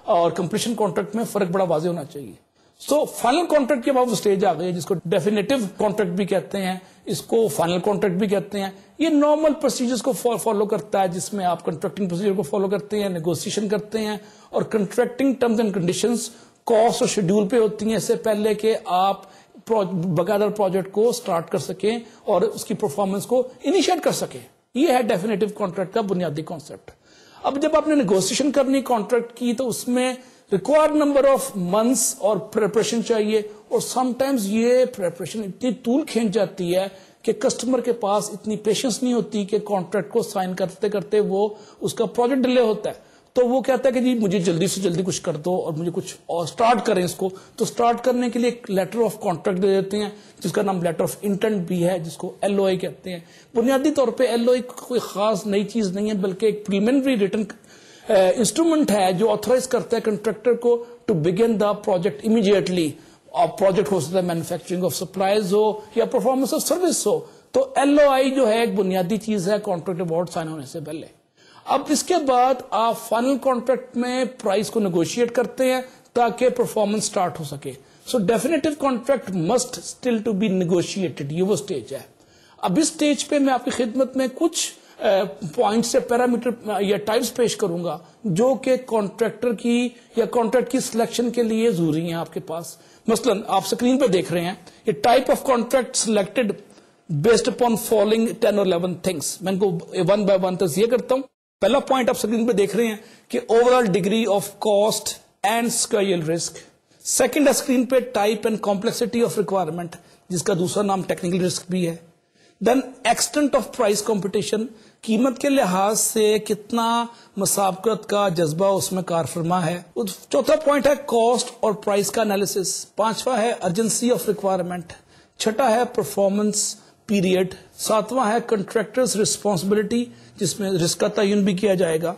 اور کمپلیشن کانٹریکٹ میں فرق بڑا واضح ہونا چاہیے. سو فائنل کانٹریکٹ کے بعد وہ اسٹیج آ گئی ہے جس کو ڈیفینیٹو کانٹریکٹ بھی کہتے ہیں, اس کو فائنل کانٹریکٹ بھی کہتے ہیں. یہ نارمل پروسیجرز کو فالو کرتا ہے جس میں آپ کنٹریکٹنگ پروسیجر کو فالو کرتے ہیں, نیگوسیشن کرتے ہیں, اور contracting terms and conditions cost اور شیڈول پہ ہوتی ہیں اس سے پہلے کہ آپ باقاعدہ پروجیکٹ کو سٹارٹ کر سکیں اور اس کی پرفارمنس کو انیشیٹ کر سکیں. یہ ہے ڈیفینیٹو کانٹریکٹ کا بنیادی کانسیپٹ. اب جب آپ نے نیگوسیشن کرنی کانٹریکٹ کی تو اس میں ریکوائرڈ نمبر آف منتھس اور پریپریشن چاہیے, اور سم ٹائمز یہ پریپریشن اتنی طول کھینچ جاتی ہے کہ کسٹمر کے پاس اتنی پیشنس نہیں ہوتی کہ کانٹریکٹ کو سائن کرتے کرتے وہ اس کا پروجیکٹ ڈیلے ہوتا ہے. تو وہ کہتا ہے کہ جی مجھے جلدی سے جلدی کچھ کر دو اور مجھے کچھ اور سٹارٹ کریں اس کو. تو سٹارٹ کرنے کے لیے ایک لیٹر آف کانٹریکٹ دے دیتے ہیں جس کا نام لیٹر آف انٹینٹ بھی ہے, جس کو LOI کہتے ہیں. بنیادی طور پہ LOI کوئی خاص نئی چیز نہیں ہے, بلکہ ایک پریلیمنری ریٹن انسٹرومنٹ ہے جو آتھرائز کرتا ہے کنٹریکٹر کو to begin the project immediately. Project ہو سکتا ہے مینوفیکچرنگ آف سپلائز ہو یا پرفارمنس آف سروس ہو. تو LOI جو ہے ایک بنیادی چیز ہے کانٹریکٹ اباؤٹ سائن ہونے سے پہلے. اب اس کے بعد آپ فائنل کانٹریکٹ میں پرائز کو نیگوشیٹ کرتے ہیں تاکہ پرفارمنس سٹارٹ ہو سکے. So definitive contract must still to be negotiated, یہ وہ اسٹیج ہے. اب اس اسٹیج پہ میں آپ کی خدمت میں کچھ پوائنٹ سے پیرامیٹر یا ٹائپس پیش کروں گا جو کہ کانٹریکٹر کی یا کانٹریکٹ کی سلیکشن کے لیے ضروری ہیں آپ کے پاس. مثلا آپ اسکرین پہ دیکھ رہے ہیں یہ type of contract selected based upon following 10 or 11 things. میں ان کو ون بائی ون تجزیہ کرتا ہوں. پہلا پوائنٹ آپ اسکرین پہ دیکھ رہے ہیں کہ overall degree of cost and scale risk. Second screen پہ type and complexity of requirement, جس کا دوسرا نام ٹیکنیکل رسک بھی ہے. Then extent of price competition, قیمت کے لحاظ سے کتنا مسابقت کا جذبہ اس میں کار فرما ہے. چوتھا پوائنٹ ہے کاسٹ اور پرائز کا انالیسس. پانچواں ہے ارجنسی آف ریکوائرمنٹ. چھٹا ہے پرفارمنس پیریڈ. ساتواں ہے کنٹریکٹرز ریسپانسبلٹی, جس میں رسک کا تعین بھی کیا جائے گا.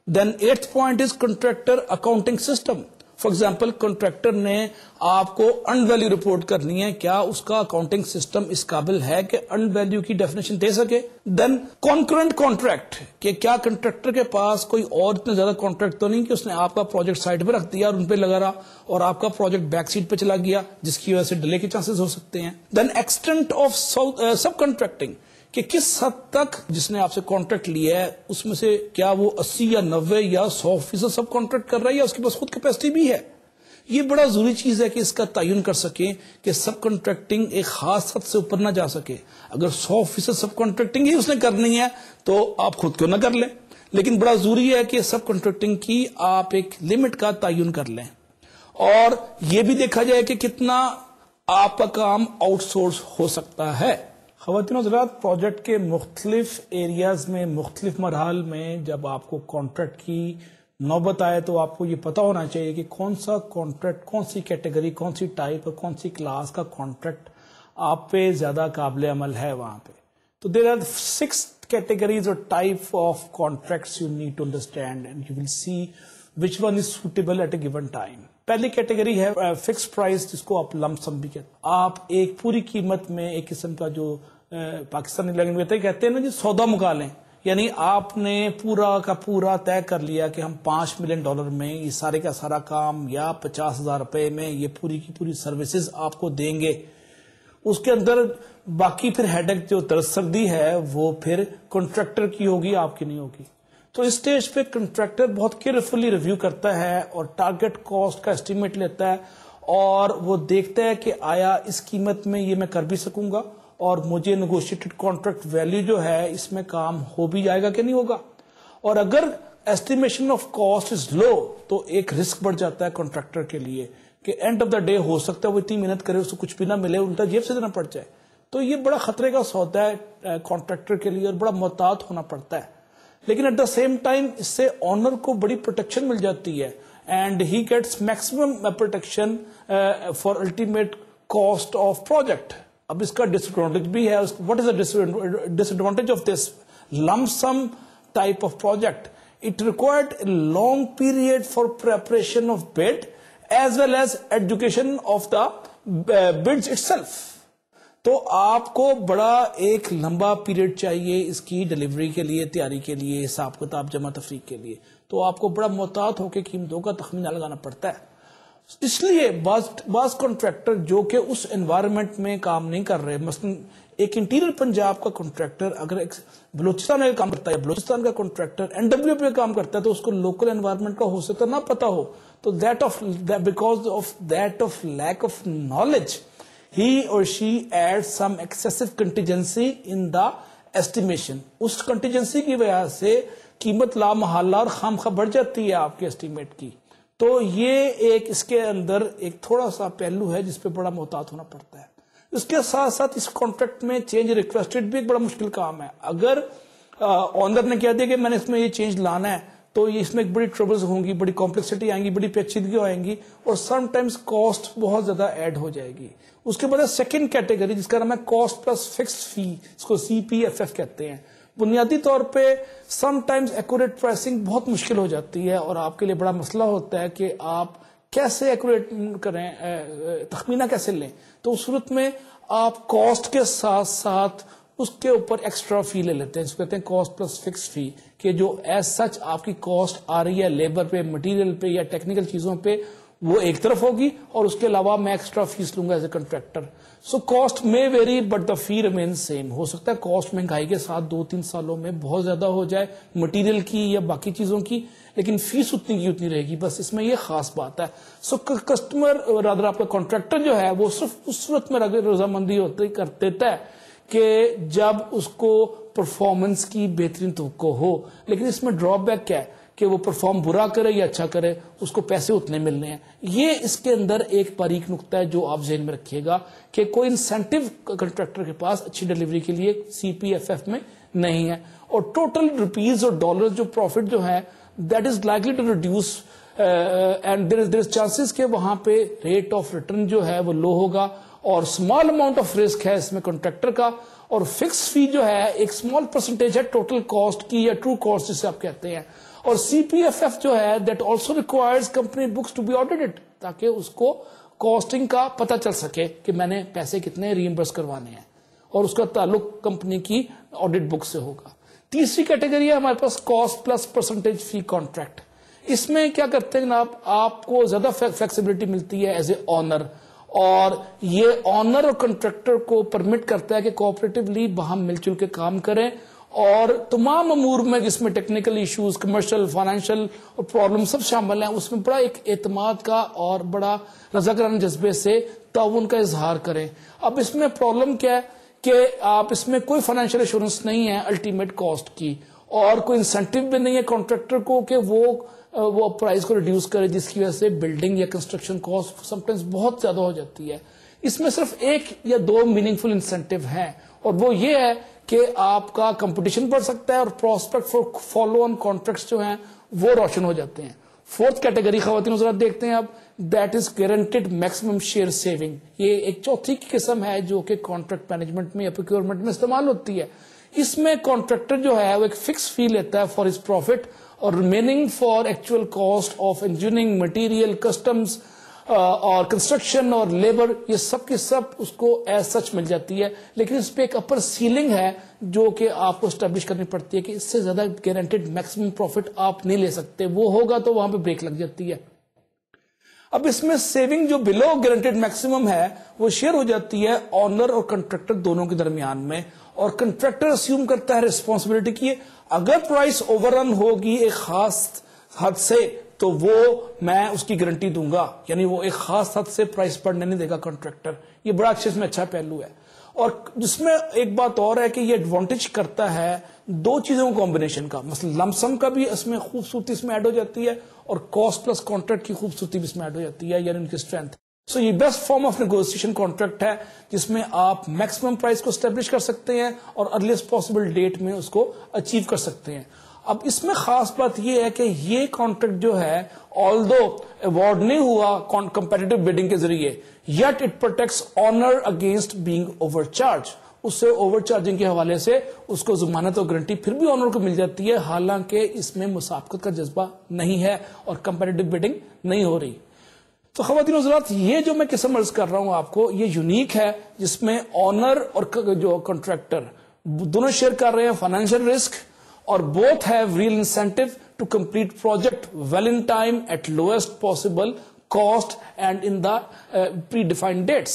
Then eighth point is contractor accounting system. For example contractor نے آپ کو ارنڈ ویلو رپورٹ کرنی ہے, کیا اس کا اکاؤنٹنگ سسٹم اس قابل ہے کہ ارنڈ ویلو کی ڈیفینیشن دے سکے. دین کانکرنٹ کانٹریکٹ, کہ کیا کنٹریکٹر کے پاس کوئی اور اتنا زیادہ کانٹریکٹ تو نہیں کہ اس نے آپ کا پروجیکٹ سائٹ پہ رکھ دیا اور ان پہ لگا رہا اور آپ کا پروجیکٹ بیک سیٹ پہ چلا گیا جس کی وجہ سے ڈیلے کے چانسز ہو سکتے ہیں. دین ایکسٹینٹ آف سب کنٹریکٹنگ, کہ کس حد تک جس نے آپ سے کانٹریکٹ لیا ہے اس میں سے کیا وہ 80 یا 90 یا 100% سب کانٹریکٹ کر رہا ہے یا اس کے پاس خود کیپیسٹی بھی ہے. یہ بڑا ضروری چیز ہے کہ اس کا تعین کر سکیں کہ سب کانٹریکٹنگ ایک خاص حد سے اوپر نہ جا سکے. اگر 100% سب کانٹریکٹنگ ہی اس نے کرنی ہے تو آپ خود کیوں نہ کر لیں, لیکن بڑا ضروری ہے کہ سب کانٹریکٹنگ کی آپ ایک لمٹ کا تعین کر لیں اور یہ بھی دیکھا جائے کہ کتنا آپ کا کام آؤٹ سورس ہو سکتا ہے. خواتین و حضرات, پروجیکٹ کے مختلف ایریاز میں مختلف مراحل میں جب آپ کو کانٹریکٹ کی نوبت آئے تو آپ کو یہ پتا ہونا چاہیے کہ کون سا کانٹریکٹ, کون سی کیٹیگری, کون سی ٹائپ اور کون سی کلاس کا کانٹریکٹ آپ پہ زیادہ قابل عمل ہے وہاں پہ. تو there are 6 categories or type of contracts you need to understand and you will see which one is suitable at a given time. پہلی کیٹیگری ہے فکس پرائز, جس کو آپ لمپ سم بھی کہتے ہیں. آپ ایک پوری قیمت میں ایک قسم کا جو پاکستانی لینگویج میں کہتے ہیں نا جی سودا مکا لیں, یعنی آپ نے پورا کا پورا طے کر لیا کہ ہم $5 ملین میں یہ سارے کا سارا کام یا $50,000 میں یہ پوری کی پوری سروسز آپ کو دیں گے. اس کے اندر باقی پھر ہیڈک جو درد سردی ہے وہ پھر کنٹریکٹر کی ہوگی, آپ کی نہیں ہوگی. تو اس سٹیج پہ کنٹریکٹر بہت کیئرفلی ریویو کرتا ہے اور ٹارگٹ کاسٹ کا اسٹیمیٹ لیتا ہے اور وہ دیکھتا ہے کہ آیا اس قیمت میں یہ میں کر بھی سکوں گا اور مجھے نیگوشیٹڈ کانٹریکٹ ویلیو جو ہے اس میں کام ہو بھی جائے گا کہ نہیں ہوگا. اور اگر ایسٹیمیشن آف کاسٹ از لو تو ایک رسک بڑھ جاتا ہے کانٹریکٹر کے لیے کہ اینڈ آف دا ڈے ہو سکتا ہے وہ اتنی محنت کرے اس کو کچھ بھی نہ ملے, الٹا جیب سے دینا پڑ جائے. تو یہ بڑا خطرے کا سودا ہے کانٹریکٹر کے لیے اور بڑا محتاط ہونا پڑتا ہے. لیکن ایٹ دا سیم ٹائم اس سے آنر کو بڑی پروٹیکشن مل جاتی ہے and he gets maximum protection for ultimate cost of project. اب اس کا ڈس ایڈوانٹیج بھی ہے. What is the disadvantage of this lump sum type of project? It required a long period for preparation of بid as well as education of the bids itself. تو آپ کو بڑا ایک لمبا پیریڈ چاہیے اس کی ڈیلیوری کے لیے, تیاری کے لیے, حساب کتاب جمع تفریق کے لیے. تو آپ کو بڑا محتاط ہو کے قیمتوں کا تخمینہ لگانا پڑتا ہے. اس لیے بعض کانٹریکٹر جو کہ اس انوائرمنٹ میں کام نہیں کر رہے, مثلا ایک انٹیریئر پنجاب کا کانٹریکٹر اگر ایک بلوچستان میں کام کرتا ہے, بلوچستان کا کانٹریکٹر NW پہ کام کرتا ہے, تو اس کو لوکل انوائرمنٹ کا ہو سکتا نہ پتا ہو. تو because of that of lack of knowledge, he or she adds some excessive contingency in the estimation. Us contingency کی وجہ سے قیمت لا محالہ اور خام خواہ بڑھ جاتی ہے آپ کے estimate کی. تو یہ ایک اس کے اندر ایک تھوڑا سا پہلو ہے جس پہ بڑا محتاط ہونا پڑتا ہے. اس کے ساتھ ساتھ اس کانٹریکٹ میں چینج ریکویسٹڈ بھی ایک بڑا مشکل کام ہے. اگر آنر نے کہہ دیا کہ میں نے اس میں یہ چینج لانا ہے تو اس میں ایک بڑی ٹربلز ہوں گی, بڑی کمپلیکسٹی آئیں گی, بڑی پیچیدگیاں آئیں گی, اور سم ٹائمز کاسٹ بہت زیادہ ایڈ ہو جائے گی. اس کے بعد سیکنڈ کیٹیگری جس کا نام ہے کاسٹ پلس فکسڈ فی, اس کو CPFF کہتے ہیں. بنیادی طور پہ سم ٹائمز ایکوریٹ پرائسنگ بہت مشکل ہو جاتی ہے, اور آپ کے لیے بڑا مسئلہ ہوتا ہے کہ آپ کیسے ایکوریٹ کریں, تخمینہ کیسے لیں. تو اس صورت میں آپ کاسٹ کے ساتھ ساتھ اس کے اوپر ایکسٹرا فی لے لیتے ہیں, اس کو کہتے ہیں کاسٹ پلس فکس فی, کہ جو ایز سچ آپ کی کاسٹ آ رہی ہے لیبر پہ, مٹیریل پہ یا ٹیکنیکل چیزوں پہ, وہ ایک طرف ہوگی, اور اس کے علاوہ میں ایکسٹرا فیس لوں گا as a contractor. So cost میں vary but the fee remain same. ہو سکتا ہے کاسٹ مہنگائی کے ساتھ 2-3 سالوں میں بہت زیادہ ہو جائے مٹیریل کی یا باقی چیزوں کی, لیکن فیس اتنی کی اتنی رہے گی. بس اس میں یہ خاص بات ہے. سو کسٹمر رادر آپ کا کانٹریکٹر جو ہے وہ صرف اس صورت میں رضامندی کر دیتا ہے کہ جب اس کو پرفارمنس کی بہترین توقع ہو. لیکن اس میں ڈرا بیک کیا ہے کہ وہ پرفارم برا کرے یا اچھا کرے, اس کو پیسے اتنے ملنے ہیں. یہ اس کے اندر ایک باریک نقطہ ہے جو آپ ذہن میں رکھیے گا کہ کوئی انسینٹو کنٹریکٹر کے پاس اچھی ڈیلیوری کے لیے CPFF میں نہیں ہے. اور ٹوٹل روپیز اور ڈالر جو پروفٹ جو ہے that is likely to reduce, and there is chances کہ وہاں پہ ریٹ آف ریٹرن جو ہے وہ لو ہوگا, اور اسمال اماؤنٹ آف رسک ہے اس میں کنٹریکٹر کا, اور فکس فی جو ہے ایک اسمال پرسنٹیج ہے ٹوٹل کاسٹ کی یا ٹرو کاسٹ جسے آپ کہتے ہیں. اور CPFF جو ہے that also requires company books to be audited, تاکہ اس کو کاسٹنگ کا پتہ چل سکے کہ میں نے پیسے کتنے ریمبرس کروانے ہیں, اور اس کا تعلق کمپنی کی آڈٹ بک سے ہوگا. تیسری کیٹیگری ہے ہمارے پاس کاسٹ پلس پرسنٹیج فی کانٹریکٹ. اس میں کیا کرتے ہیں جناب, آپ کو زیادہ فلیکسیبلٹی ملتی ہے ایز اے آنر, اور یہ آنر اور کنٹریکٹر کو پرمٹ کرتا ہے کہ کوآپریٹیولی باہم مل جل کے کام کریں, اور تمام امور میں جس میں ٹیکنیکل ایشوز, کمرشل, فائنینشیل اور پرابلم سب شامل ہیں, اس میں بڑا ایک اعتماد کا اور بڑا رضاکارانہ جذبے سے تعاون کا اظہار کریں. اب اس میں پرابلم کیا ہے کہ آپ اس میں کوئی فائنینشیل ایشورنس نہیں ہے الٹیمیٹ کاسٹ کی, اور کوئی انسینٹو بھی نہیں ہے کانٹریکٹر کو کہ وہ پرائز کو ریڈیوس کرے, جس کی وجہ سے بلڈنگ یا کنسٹرکشن کاسٹ سم ٹائمز بہت زیادہ ہو جاتی ہے. اس میں صرف 1 یا 2 میننگ فل انسینٹو ہیں, اور وہ یہ ہے کہ آپ کا کمپٹیشن بڑھ سکتا ہے, اور prospect for follow on contracts جو ہیں وہ روشن ہو جاتے ہیں. 4th کیٹیگری خواتین حضرات دیکھتے ہیں اب, that is guaranteed maximum share saving. یہ ایک چوتھی کی قسم ہے جو کہ کانٹریکٹ مینجمنٹ میں یا پروکیورمنٹ میں استعمال ہوتی ہے. اس میں کانٹریکٹر جو ہے وہ ایک فکس فی لیتا ہے فار ہز پروفٹ, اور remaining for actual cost of engineering, material, customs اور کنسٹرکشن اور لیبر, یہ سب کی سب اس کو ایز سچ مل جاتی ہے. لیکن اس پہ ایک اپر سیلنگ ہے جو کہ آپ کو اسٹیبلش کرنی پڑتی ہے کہ اس سے زیادہ گارنٹیڈ میکسیمم پروفٹ آپ نہیں لے سکتے, وہ ہوگا تو وہاں پہ بریک لگ جاتی ہے. اب اس میں سیونگ جو بلو گارنٹیڈ میکسیمم ہے وہ شیئر ہو جاتی ہے آنر اور کنٹریکٹر دونوں کے درمیان میں, اور کنٹریکٹر اسیوم کرتا ہے ریسپانسبلٹی کی. اگر پرائس اوور رن ہوگی ایک خاص حد سے تو وہ میں اس کی گارنٹی دوں گا, یعنی وہ ایک خاص حد سے پرائس بڑھنے نہیں دے گا کنٹریکٹر. یہ بڑا اچھا اس میں اچھا پہلو ہے. اور جس میں ایک بات اور ہے کہ یہ ایڈوانٹیج کرتا ہے 2 چیزوں کمبینیشن کا, مثلا لمسم کا بھی اس میں خوبصورتی اس میں ایڈ ہو جاتی ہے, اور کاسٹ پلس کانٹریکٹ کی خوبصورتی بھی اس میں ایڈ ہو جاتی ہے, یعنی ان کی اسٹرینتھ. سو یہ best form of negotiation contract ہے جس میں آپ میکسیمم پرائس کو اسٹیبلش کر سکتے ہیں اور ارلیسٹ پاسبل ڈیٹ میں اس کو اچیو کر سکتے ہیں. اب اس میں خاص بات یہ ہے کہ یہ کانٹریکٹ جو ہے آلدو ایوارڈ نہیں ہوا کمپیٹیٹو بیڈنگ کے ذریعے, yet it protects owner against being over charge. اس سے اوور چارجنگ کے حوالے سے اس کو ضمانت اور گارنٹی پھر بھی آنر کو مل جاتی ہے, حالانکہ اس میں مسابقت کا جذبہ نہیں ہے اور کمپیٹیٹو بیڈنگ نہیں ہو رہی. تو خواتین حضرات, یہ جو میں قسم عرض کر رہا ہوں آپ کو, یہ یونیک ہے جس میں آنر اور جو کنٹریکٹر دونوں شیئر کر رہے ہیں فائنینشیل رسک, اور both have real incentive to complete project well in time at lowest possible cost and in the predefined dates.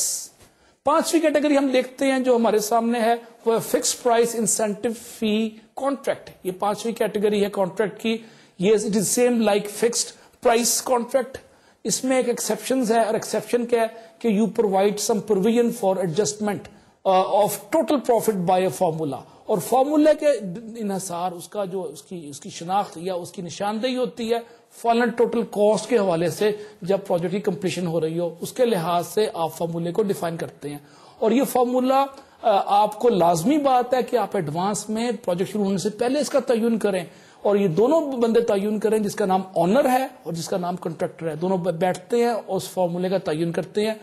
5ویں کیٹیگری ہم دیکھتے ہیں جو ہمارے سامنے ہے وہ fix price incentive fee contract. یہ 5ویں کیٹیگری ہے کانٹریکٹ کی. یہ it is same like fixed price contract. اس میں ایک ایکسپشن ہے, اور ایکسپشن کیا ہے کہ you provide some provision for adjustment of total profit by a formula, اور فارمولہ کے انحصار اس کا جو اس کی شناخت یا اس کی نشاندہی ہوتی ہے فائنل ٹوٹل کاسٹ کے حوالے سے. جب پروجیکٹ کی کمپلیشن ہو رہی ہو اس کے لحاظ سے آپ فارمولے کو ڈیفائن کرتے ہیں, اور یہ فارمولا آپ کو لازمی بات ہے کہ آپ ایڈوانس میں پروجیکٹ شروع ہونے سے پہلے اس کا تعین کریں, اور یہ دونوں بندے تعین کریں جس کا نام آنر ہے اور جس کا نام کنٹریکٹر ہے. دونوں بیٹھتے ہیں اور اس فارمولے کا تعین کرتے ہیں.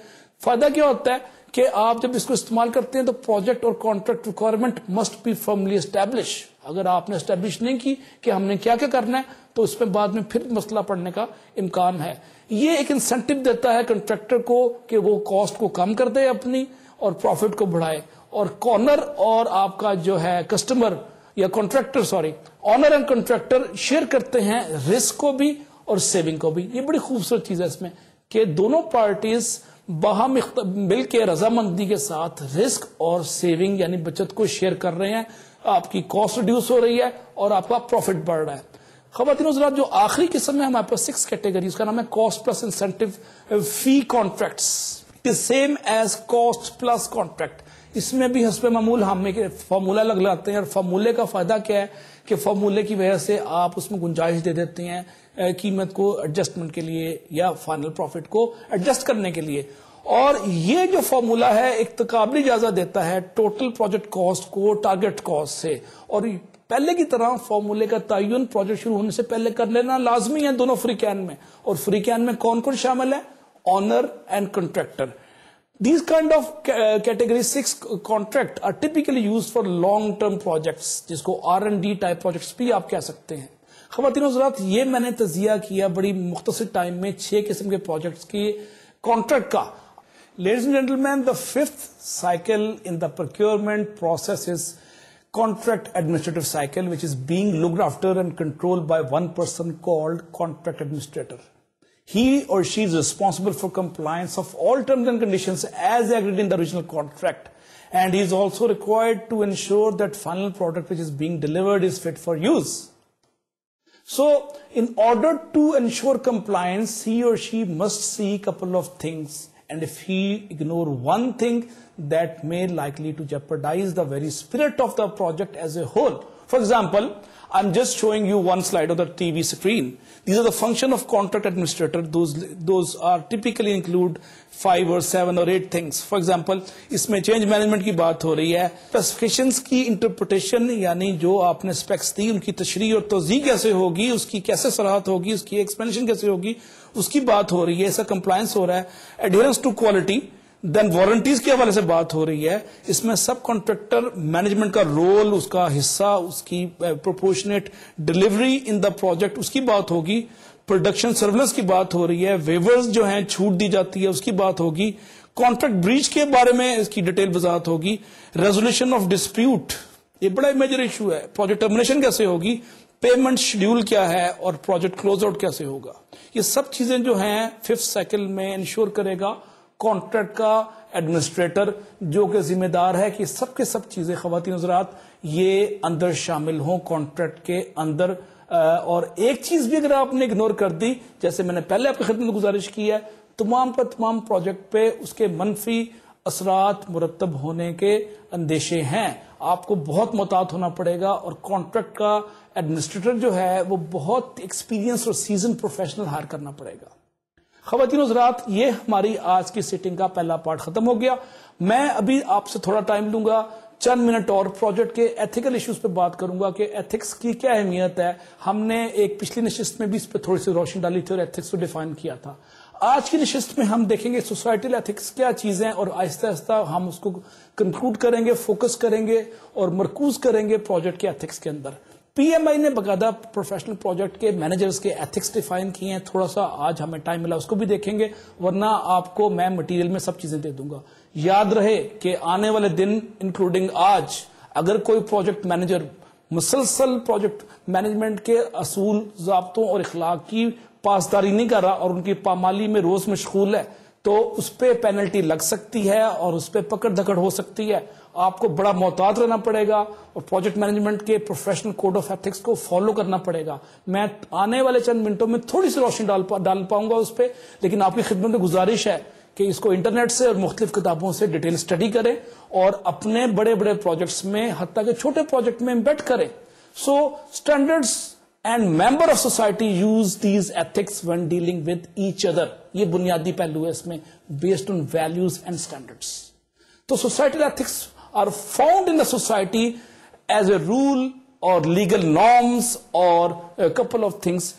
فائدہ کیا ہوتا ہے کہ آپ جب اس کو استعمال کرتے ہیں تو پروجیکٹ اور contract requirement must be formally establish. اگر آپ نے اسٹیبلش نہیں کی کہ ہم نے کیا کیا کرنا ہے تو اس میں بعد میں پھر مسئلہ پڑنے کا امکان ہے. یہ ایک انسینٹو دیتا ہے کنٹریکٹر کو کہ وہ کاسٹ کو کم کر دے اپنی اور پروفٹ کو بڑھائے. اور آنر اور آپ کا جو ہے کسٹمر یا contractor honour and contractor share کرتے ہیں رسک کو بھی اور سیونگ کو بھی. یہ بڑی خوبصورت چیز ہے اس میں کہ دونوں پارٹیز باہم مل کے رضامندی کے ساتھ رسک اور سیونگ یعنی بچت کو شیئر کر رہے ہیں. آپ کی کاسٹ ریڈیوس ہو رہی ہے اور آپ کا پروفٹ بڑھ رہا ہے. خواتین حضرات جو آخری قسم ہے ہمارے پاس 6 کیٹیگری, اس کا نام ہے cost plus incentive fee contracts. Same as cost plus contract. اس میں بھی حسب معمول ہم ایک فارمولا لگاتے ہیں اور فارمولے کا فائدہ کیا ہے کہ فارمولے کی وجہ سے آپ اس میں گنجائش دے دیتے ہیں قیمت کو ایڈجسٹمنٹ کے لیے یا فائنل پروفٹ کو ایڈجسٹ کرنے کے لیے. اور یہ جو فارمولا ہے ایک تقابلی جائزہ دیتا ہے ٹوٹل پروجیکٹ کاسٹ کو ٹارگیٹ کاسٹ سے. اور پہلے کی طرح فارمولے کا تعین پروجیکٹ شروع ہونے سے پہلے کر لینا لازمی ہے دونوں فریقین میں. اور فریقین میں کون کون شامل ہے؟ Honour and contractor. These kind of category 6 contract are typically used for long term projects جس کو R&D type projects بھی آپ کہہ سکتے ہیں. خواتین حضرات یہ میں نے تجزیہ کیا بڑی مختصر ٹائم میں 6 قسم کے پروجیکٹس کی کانٹریکٹ کا. Ladies and gentlemen, the 5th cycle in the procurement process is contract administrative cycle, which is being looked after and controlled by one person called contract administrator. He or she is responsible for compliance of all terms and conditions as agreed in the original contract, and he is also required to ensure that final product which is being delivered is fit for use. So, in order to ensure compliance, he or she must see a couple of things, and if he ignore one thing, that may likely to jeopardize the very spirit of the project as a whole. For example, I'm just showing you one slide of the TV screen. These are the function of contract administrator. Those are typically include 5 or 7 or 8 things. For example, اس میں change management کی بات ہو رہی ہے. Specifications کی interpretation یعنی جو آپ نے اسپیکس دی ان کی تشریح اور توضیح کیسے ہوگی, اس کی کیسے صراحت ہوگی, اس کی ایکسپلینیشن کیسے ہوگی, اس کی بات ہو رہی ہے. ایسا کمپلائنس ہو رہا ہے. Adherence to quality, then warranties کے حوالے سے بات ہو رہی ہے. اس میں سب کانٹریکٹر مینجمنٹ کا رول, اس کا حصہ, اس کی proportionate delivery in the project, اس کی بات ہوگی. پروڈکشن سروس کی بات ہو رہی ہے. ویورز جو ہیں چھوٹ دی جاتی ہے اس کی بات ہوگی. کانٹریکٹ بریچ کے بارے میں اس کی ڈیٹیل وضاحت ہوگی. ریزولوشن آف ڈسپیوٹ, یہ بڑا میجر ایشو ہے. پروجیکٹ ٹرمینیشن کیسے ہوگی, پیمنٹ شیڈیول کیا ہے, اور پروجیکٹ کلوز آؤٹ کیسے ہوگا. یہ سب چیزیں جو ہیں 5th سائیکل میں انشور کرے گا کانٹریکٹ کا ایڈمنسٹریٹر, جو کہ ذمہ دار ہے کہ سب کے سب چیزیں خواتین حضرات یہ اندر شامل ہوں کانٹریکٹ کے اندر. اور ایک چیز بھی اگر آپ نے اگنور کر دی, جیسے میں نے پہلے آپ کی خدمت میں گزارش کی ہے, تمام پر تمام پروجیکٹ پہ اس کے منفی اثرات مرتب ہونے کے اندیشے ہیں. آپ کو بہت محتاط ہونا پڑے گا. اور کانٹریکٹ کا ایڈمنسٹریٹر جو ہے وہ بہت ایکسپیرینس اور سیزن پروفیشنل ہائر کرنا پڑے گا. خواتین حضرات یہ ہماری آج کی سیٹنگ کا پہلا پارٹ ختم ہو گیا. میں ابھی آپ سے تھوڑا ٹائم لوں گا, چند منٹ اور پروجیکٹ کے ایتھیکل ایشوز پہ بات کروں گا کہ ایتھکس کی کیا اہمیت ہے. ہم نے ایک پچھلی نشست میں بھی اس پہ تھوڑی سی روشنی ڈالی تھی اور ایتھکس کو ڈیفائن کیا تھا. آج کی نشست میں ہم دیکھیں گے سوسائٹل ایتھکس کیا چیز ہے, اور آہستہ آہستہ ہم اس کو کنکلوڈ کریں گے, فوکس کریں گے اور مرکوز کریں گے پروجیکٹ کے ایتھکس کے اندر. پی ایم آئی نے باقاعدہ پروفیشنل پروجیکٹ کے مینیجرز کے ایتھکس ڈیفائن کیے ہیں. تھوڑا سا آج ہمیں ٹائم ملا اس کو بھی دیکھیں گے, ورنہ آپ کو میں مٹیریل میں سب چیزیں دے دوں گا. یاد رہے کہ آنے والے دن انکلوڈنگ آج اگر کوئی پروجیکٹ مینیجر مسلسل پروجیکٹ مینجمنٹ کے اصول, ضابطوں اور اخلاق کی پاسداری نہیں کر رہا اور ان کی پامالی میں روز مشغول ہے تو اس پہ پینلٹی لگ سکتی ہے اور اس پہ پکڑ دھکڑ ہو سکتی ہے. آپ کو بڑا محتاط رہنا پڑے گا اور پروجیکٹ مینجمنٹ کے پروفیشنل کوڈ آف ایتھکس کو فالو کرنا پڑے گا. میں آنے والے چند منٹوں میں تھوڑی سی روشنی ڈال پاؤں گا اس پہ, لیکن آپ کی خدمت میں گزارش ہے کہ اس کو انٹرنیٹ سے اور مختلف کتابوں سے ڈیٹیل اسٹڈی کریں اور اپنے بڑے بڑے پروجیکٹس میں حتیٰ کہ چھوٹے پروجیکٹ میں امبیڈ کریں. So standards and member of society use these ethics when dealing with each other. یہ بنیادی پہلو ہے اس میں, based on values and standards. تو societal ethics are found in the society as a rule or legal norms or a couple of things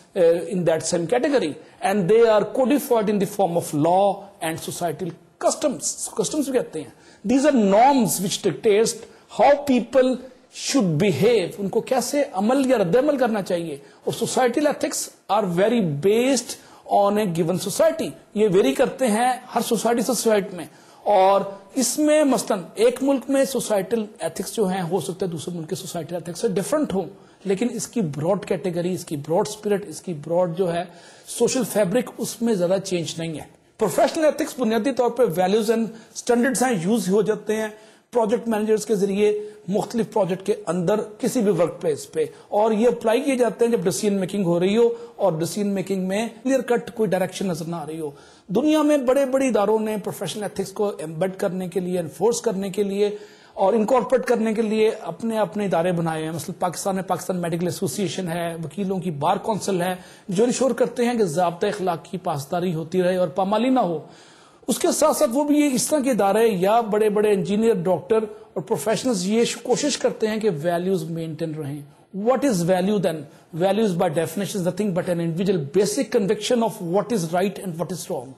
in that same category, and they are codified in the form of law and societal customs بھی کہتے ہیں. These are norms which dictates how people should behave, ان کو کیسے عمل یا رد عمل کرنا چاہیے. اور societal ethics are very based on a given society. یہ ویری کرتے ہیں ہر سوسائٹی سے سوسائٹی میں. اور اس میں مثلا ایک ملک میں سوسائٹل ایتھکس جو ہیں ہو سکتا ہے دوسرے ملک کے سوسائٹل ایتھکس سے ڈفرنٹ ہوں, لیکن اس کی براڈ کیٹیگری, اس کی براڈ اسپرٹ, اس کی براڈ جو ہے سوشل فیبرک, اس میں زیادہ چینج نہیں ہے. پروفیشنل ایتھکس بنیادی طور پہ ویلیوز اینڈ اسٹینڈرڈز ہیں, یوز ہو جاتے ہیں پروجیکٹ مینیجرز کے ذریعے مختلف پروجیکٹ کے اندر کسی بھی ورک پلیس پہ, اور یہ اپلائی کیے جاتے ہیں جب ڈیسیژن میکنگ ہو رہی ہو اور ڈیسیژن میکنگ میں کلیئر کٹ کوئی ڈائریکشن نظر نہ آ رہی ہو. دنیا میں بڑے بڑے اداروں نے پروفیشنل ایتھکس کو ایمبیڈ کرنے کے لیے, انفورس کرنے کے لیے اور انکارپوریٹ کرنے کے لیے اپنے اپنے ادارے بنائے ہیں. مثلا پاکستان میں پاکستان میڈیکل ایسوسی ایشن ہے, وکیلوں کی بار کونسل ہے, جو انشور کرتے ہیں کہ ضابطۂ اخلاق کی پاسداری ہوتی رہے اور پامالی نہ ہو. اس کے ساتھ ساتھ وہ بھی یہ اس طرح کے ادارے یا بڑے بڑے انجینئر, ڈاکٹر اور پروفیشنلز یہ کوشش کرتے ہیں کہ ویلیوز مینٹین رہیں. What is value then? Value is by definition is nothing but an individual basic conviction of what is right and what is wrong.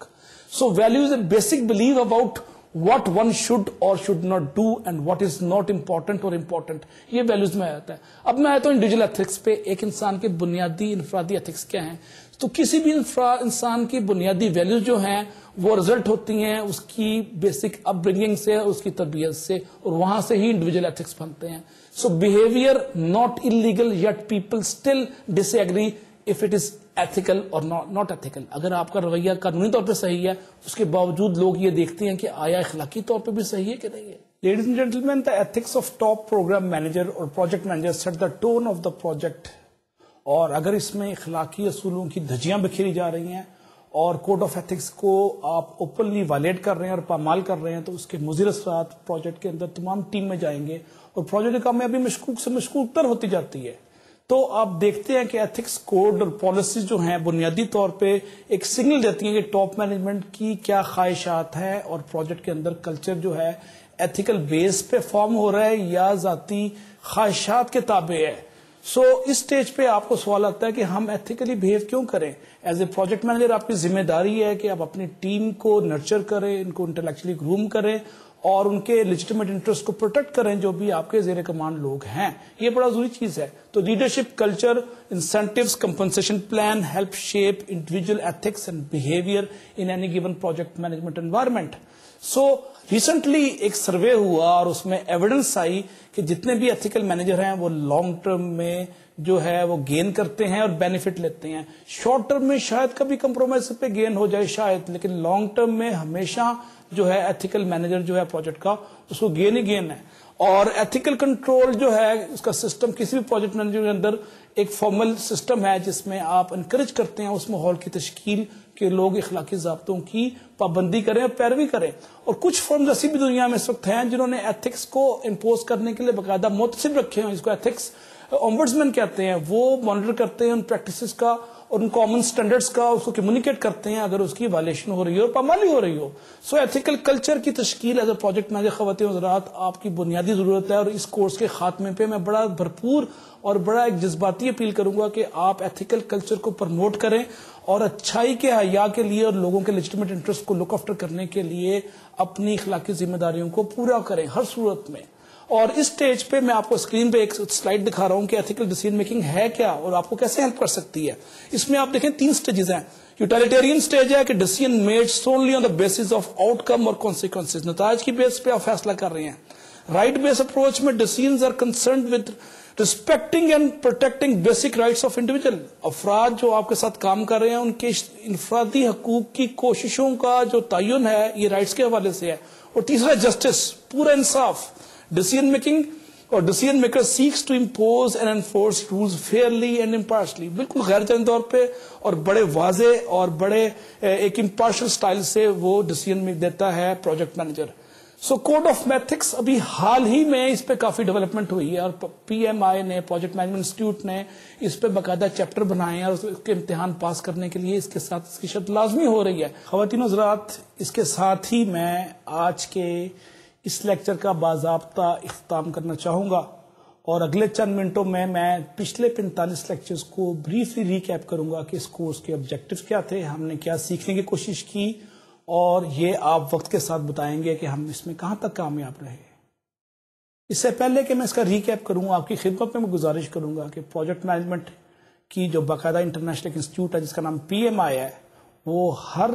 So value is a basic belief about what one should or should not do and what is not important or important. یہ values میں آتا ہے. اب میں آتا ہوں individual ethics پہ. ایک انسان کے بنیادی انفرادی ایتھکس کیا ہیں؟ تو کسی بھی انسان کی بنیادی ویلیوز جو ہیں وہ رزلٹ ہوتی ہیں اس کی بیسک اپ برنگنگ سے, اس کی تربیت سے, اور وہاں سے ہی انڈیویجول ایتھکس بنتے ہیں. So behavior not illegal yet people still disagree if it is ethical or not ethical. اگر آپ کا رویہ قانونی طور پہ صحیح ہے, اس کے باوجود لوگ یہ دیکھتے ہیں کہ آیا اخلاقی طور پہ بھی صحیح ہے کہ نہیں ہے. Ladies and gentlemen, the ethics of top program manager or project manager set the tone of the project. اور اگر اس میں اخلاقی اصولوں کی دھجیاں بکھیری جا رہی ہیں اور کوڈ آف ایتھکس کو آپ اوپنلی وائلیٹ کر رہے ہیں اور پامال کر رہے ہیں, تو اس کے مضر اثرات پروجیکٹ کے اندر تمام ٹیم میں جائیں گے اور پروجیکٹ کی کامیابی مشکوک سے مشکوک تر ہوتی جاتی ہے. تو آپ دیکھتے ہیں کہ ایتھکس کوڈ اور پالیسیز جو ہیں بنیادی طور پہ ایک سگنل دیتی ہیں کہ ٹاپ مینجمنٹ کی کیا خواہشات ہیں اور پروجیکٹ کے اندر کلچر جو ہے ایتھیکل بیس پہ فارم ہو رہا ہے یا ذاتی خواہشات کے تابع ہے. سو اس سٹیج پہ آپ کو سوال آتا ہے کہ ہم ایتھیکلی بہیو کیوں کریں. ایز اے پروجیکٹ مینیجر آپ کی ذمہ داری ہے کہ آپ اپنی ٹیم کو نرچر کریں, ان کو انٹلیکچولی گروم کریں اور ان کے لیجٹیمیٹ انٹرسٹ کو پروٹیکٹ کریں جو بھی آپ کے زیر کمانڈ لوگ ہیں. یہ بڑا ضروری چیز ہے. تو leadership culture, incentives, compensation plan help shape individual ethics and behaviour in any given project management environment. So recently ایک سروے ہوا اور اس میں ایویڈنس آئی کہ جتنے بھی ایتھیکل مینیجر ہیں وہ لانگ ٹرم میں جو ہے وہ گین کرتے ہیں اور بینیفٹ لیتے ہیں. شارٹ ٹرم میں شاید کبھی کمپرومائز پہ گین ہو جائے شاید, لیکن لانگ ٹرم میں ہمیشہ جو ہے ایتھیکل مینیجر جو ہے پروجیکٹ کا اس کو گین ہی گین ہے. اور ایتھیکل کنٹرول جو ہے اس کا سسٹم کسی بھی پروجیکٹ مینیجر کے اندر ایک فارمل سسٹم ہے جس میں آپ انکریج کرتے ہیں اس ماحول کی تشکیل کہ لوگ اخلاقی ضابطوں کی پابندی کریں اور پیروی کریں. اور کچھ فرمز ایسی بھی دنیا میں اس وقت ہیں جنہوں نے ایتھکس کو امپوز کرنے کے لیے باقاعدہ محتسب رکھے ہیں, اس کو ایتھکس اومبڈسمین کہتے ہیں. وہ مانیٹر کرتے ہیں ان پریکٹسز کا اور ان کامن سٹینڈرڈز کا, اس کو کمیونیکیٹ کرتے ہیں اگر اس کی وائلیشن ہو رہی ہو اور پامالی ہو رہی ہو. سو ایتھیکل کلچر کی تشکیل ایز اے پروجیکٹ مینیجر خواتین حضرات آپ کی بنیادی ضرورت ہے. اور اس کورس کے خاتمے پہ میں بڑا بھرپور اور بڑا ایک جذباتی اپیل کروں گا کہ آپ ایتھیکل کلچر کو پروموٹ کریں اور اچھائی کے حیا کے لیے اور لوگوں کے لیجٹیمیٹ انٹرسٹ کو لک آفٹر کرنے کے لیے اپنی اخلاقی ذمہ داریوں کو پورا کریں ہر صورت میں. اور اس سٹیج پہ میں آپ کو اسکرین پہ ایک سلائیڈ دکھا رہا ہوں کہ ایتھیکل ڈیسیژن میکنگ ہے کیا اور آپ کو کیسے ہیلپ کر سکتی ہے. اس میں آپ دیکھیں 3 سٹیجز ہیں. یوٹیلیٹیرین سٹیج ہے کہ decision made solely on the basis of out کم اور کانسیکوینسز, نتائج کی بیس پہ آپ فیصلہ کر رہے ہیں. رائٹ بیس اپروچ میں decisions are concerned with respecting and protecting basic rights of individual. افراد جو آپ کے ساتھ کام کر رہے ہیں ان کے انفرادی حقوق کی کوششوں کا جو تعین ہے یہ رائٹس کے حوالے سے ہے. اور تیسرا جسٹس, پورا انصاف. ڈیسیژن میکنگ اور decision maker seeks to impose and enforce rules fairly and impartially, بالکل غیر جانب طور پہ اور بڑے واضح اور بڑے ایک امپارشل سٹائل سے وہ ڈیسیژن دیتا ہے project manager. So code of ethics ابھی حال ہی میں اس پہ کافی ڈیولپمنٹ ہوئی ہے اور پی ایم آئی نے, پروجیکٹ مینجمنٹ انسٹیٹیوٹ نے اس پہ باقاعدہ چیپٹر بنائے ہیں اور اس کے امتحان پاس کرنے کے لیے اس کے ساتھ اس کی شرط لازمی ہو رہی ہے. خواتین حضرات, اس کے ساتھ ہی میں آج کے اس لیکچر کا باضابطہ اختتام کرنا چاہوں گا اور اگلے چند منٹوں میں پچھلے 45 لیکچرز کو بریفلی ریکیپ کروں گا کہ اس کورس کے آبجیکٹیوز کیا تھے، ہم نے کیا سیکھنے کی کوشش کی، اور یہ آپ وقت کے ساتھ بتائیں گے کہ ہم اس میں کہاں تک کامیاب رہے۔ اس سے پہلے کہ میں اس کا ریکیپ کروں، آپ کی خدمت میں گزارش کروں گا کہ پروجیکٹ مینجمنٹ کی جو باقاعدہ انٹرنیشنل انسٹیٹیوٹ ہے جس کا نام PMI ہے، وہ ہر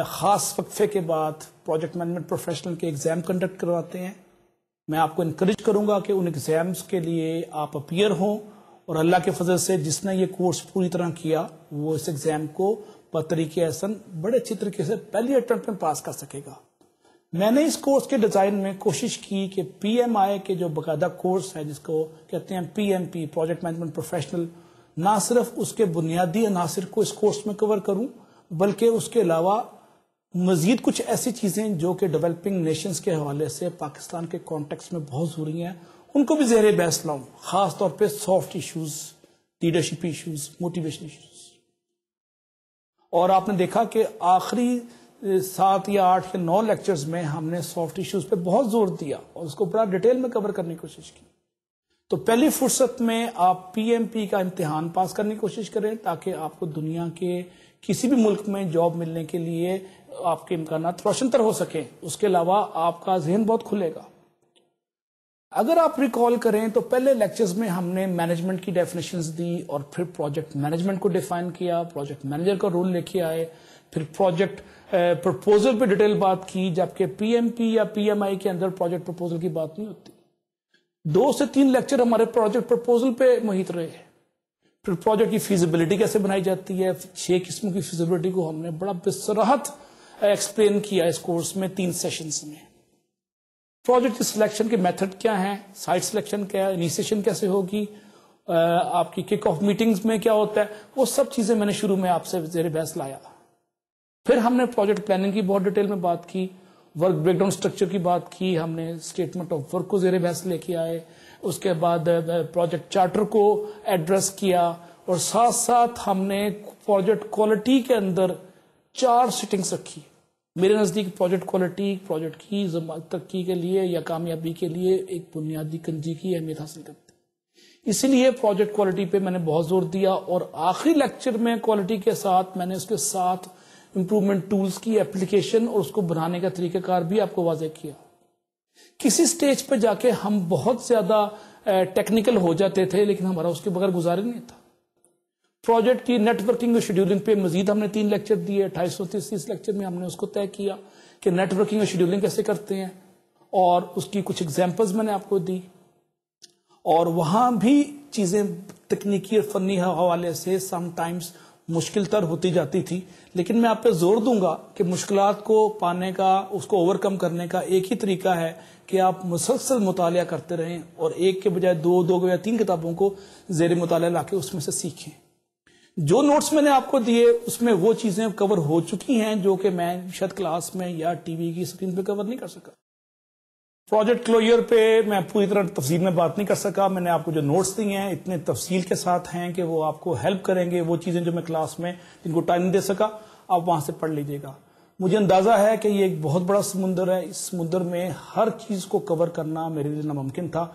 خاص وقفے کے بعد پروجیکٹ مینجمنٹ پروفیشنل کے ایگزام کنڈکٹ کرواتے ہیں۔ میں آپ کو انکریج کروں گا کہ ان ایگزامز کے لیے آپ اپیئر ہوں، اور اللہ کے فضل سے جس نے یہ کورس پوری طرح کیا وہ اس ایگزام کو بطریقہ احسن بڑے اچھی طریقے سے پہلی اٹمپٹ میں پاس کر سکے گا۔ میں نے اس کورس کے ڈیزائن میں کوشش کی کہ PMI کے جو باقاعدہ کورس ہے جس کو کہتے ہیں PMP پروجیکٹ مینجمنٹ پروفیشنل، نہ صرف اس کے بنیادی عناصر کو اس کورس میں کور کروں بلکہ اس کے علاوہ مزید کچھ ایسی چیزیں جو کہ ڈیولپنگ نیشنز کے حوالے سے پاکستان کے کانٹیکس میں بہت ضروری ہیں ان کو بھی زیر بحث لاؤں، خاص طور پہ soft issues, leadership issues, motivation issues. اور آپ نے دیکھا کہ آخری 7 یا 8 یا 9 لیکچرز میں ہم نے سافٹ ایشوز پہ بہت زور دیا اور اس کو بڑا ڈیٹیل میں کور کرنے کی کوشش کی۔ تو پہلی فرصت میں آپ PMP کا امتحان پاس کرنے کی کوشش کریں تاکہ آپ کو دنیا کے کسی بھی ملک میں جاب ملنے کے لیے آپ کے امکانات روشن تر ہو سکیں۔ اس کے علاوہ آپ کا ذہن بہت کھلے گا۔ اگر آپ ریکال کریں تو پہلے لیکچرز میں ہم نے مینجمنٹ کی ڈیفینیشنز دی اور پھر پروجیکٹ مینجمنٹ کو ڈیفائن کیا، پروجیکٹ مینیجر کا رول لے کے آئے، پھر پروجیکٹ پرپوزل پہ ڈیٹیل بات کی، جبکہ PMP یا PMI کے اندر پروجیکٹ پرپوزل کی بات نہیں ہوتی۔ 2 سے 3 لیکچر ہمارے پروجیکٹ پرپوزل پہ محیط رہے۔ پھر پروجیکٹ کی فیزیبلٹی کیسے بنائی جاتی ہے، 6 قسموں کی فیزیبلٹی کو ہم نے بڑا بصراحت ایکسپلین کیا اس کورس میں 3 سیشنز میں۔ پروجیکٹ کی سلیکشن کے میتھڈ کیا ہیں، سائٹ سلیکشن کیا ہے، انیشیشن کیسے ہوگی، آپ کی کک آف میٹنگز میں کیا ہوتا ہے، وہ سب چیزیں میں نے شروع میں آپ سے زیر بحث لایا۔ پھر ہم نے پروجیکٹ پلاننگ کی بہت ڈیٹیل میں بات کی، ورک بریک ڈاؤن اسٹرکچر کی بات کی، ہم نے اسٹیٹمنٹ آف ورک کو زیر بحث لے کے آئے، اس کے بعد پروجیکٹ چارٹر کو ایڈریس کیا، اور ساتھ ساتھ ہم نے پروجیکٹ کوالٹی کے اندر 4 سیٹنگز رکھی۔ میرے نزدیک پروجیکٹ کوالٹی پروجیکٹ کی ترقی کے لیے یا کامیابی کے لیے ایک بنیادی کنجی کی اہمیت حاصل کرتی ہے، اسی لیے پروجیکٹ کوالٹی پہ میں نے بہت زور دیا، اور آخری لیکچر میں کوالٹی کے ساتھ میں نے اس کے ساتھ امپروومنٹ ٹولز کی اپلیکیشن اور اس کو بنانے کا طریقہ کار بھی آپ کو واضح کیا۔ کسی سٹیج پہ جا کے ہم بہت زیادہ ٹیکنیکل ہو جاتے تھے لیکن ہمارا اس کے بغیر گزارا نہیں تھا۔ پروجیکٹ کی نیٹ ورکنگ اور شیڈیولنگ پہ مزید ہم نے 3 لیکچر دیے۔ 2830 لیکچر میں ہم نے اس کو طے کیا کہ نیٹ ورکنگ اور شیڈیولنگ کیسے کرتے ہیں، اور اس کی کچھ ایگزامپلز میں نے آپ کو دی، اور وہاں بھی چیزیں تکنیکی اور فنی حوالے سے سم ٹائمز مشکل تر ہوتی جاتی تھی، لیکن میں آپ پہ زور دوں گا کہ مشکلات کو پانے کا، اس کو اوور کم کرنے کا ایک ہی طریقہ ہے کہ آپ مسلسل مطالعہ کرتے رہیں اور ایک کے بجائے 2 یا 3 کتابوں کو زیر مطالعہ لا کے اس میں سے سیکھیں۔ جو نوٹس میں نے آپ کو دیے اس میں وہ چیزیں کور ہو چکی ہیں جو کہ میں شاید کلاس میں یا ٹی وی کی اسکرین پہ کور نہیں کر سکا۔ پروجیکٹ کلوجر پہ میں پوری طرح تفصیل میں بات نہیں کر سکا۔ میں نے آپ کو جو نوٹس دیے ہیں اتنے تفصیل کے ساتھ ہیں کہ وہ آپ کو ہیلپ کریں گے۔ وہ چیزیں جو میں کلاس میں جن کو ٹائم نہیں دے سکا آپ وہاں سے پڑھ لیجیے گا۔ مجھے اندازہ ہے کہ یہ ایک بہت بڑا سمندر ہے، اس سمندر میں ہر چیز کو کور کرنا میرے لیے ناممکن تھا۔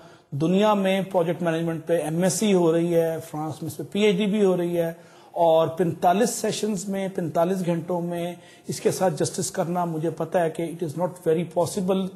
دنیا میں پروجیکٹ مینجمنٹ پہ MSc ہو رہی ہے، فرانس میں اس پہ PhD بھی ہو رہی ہے، اور 45 سیشنز میں 45 گھنٹوں میں اس کے ساتھ جسٹس کرنا مجھے پتا ہے کہ it is not very possible,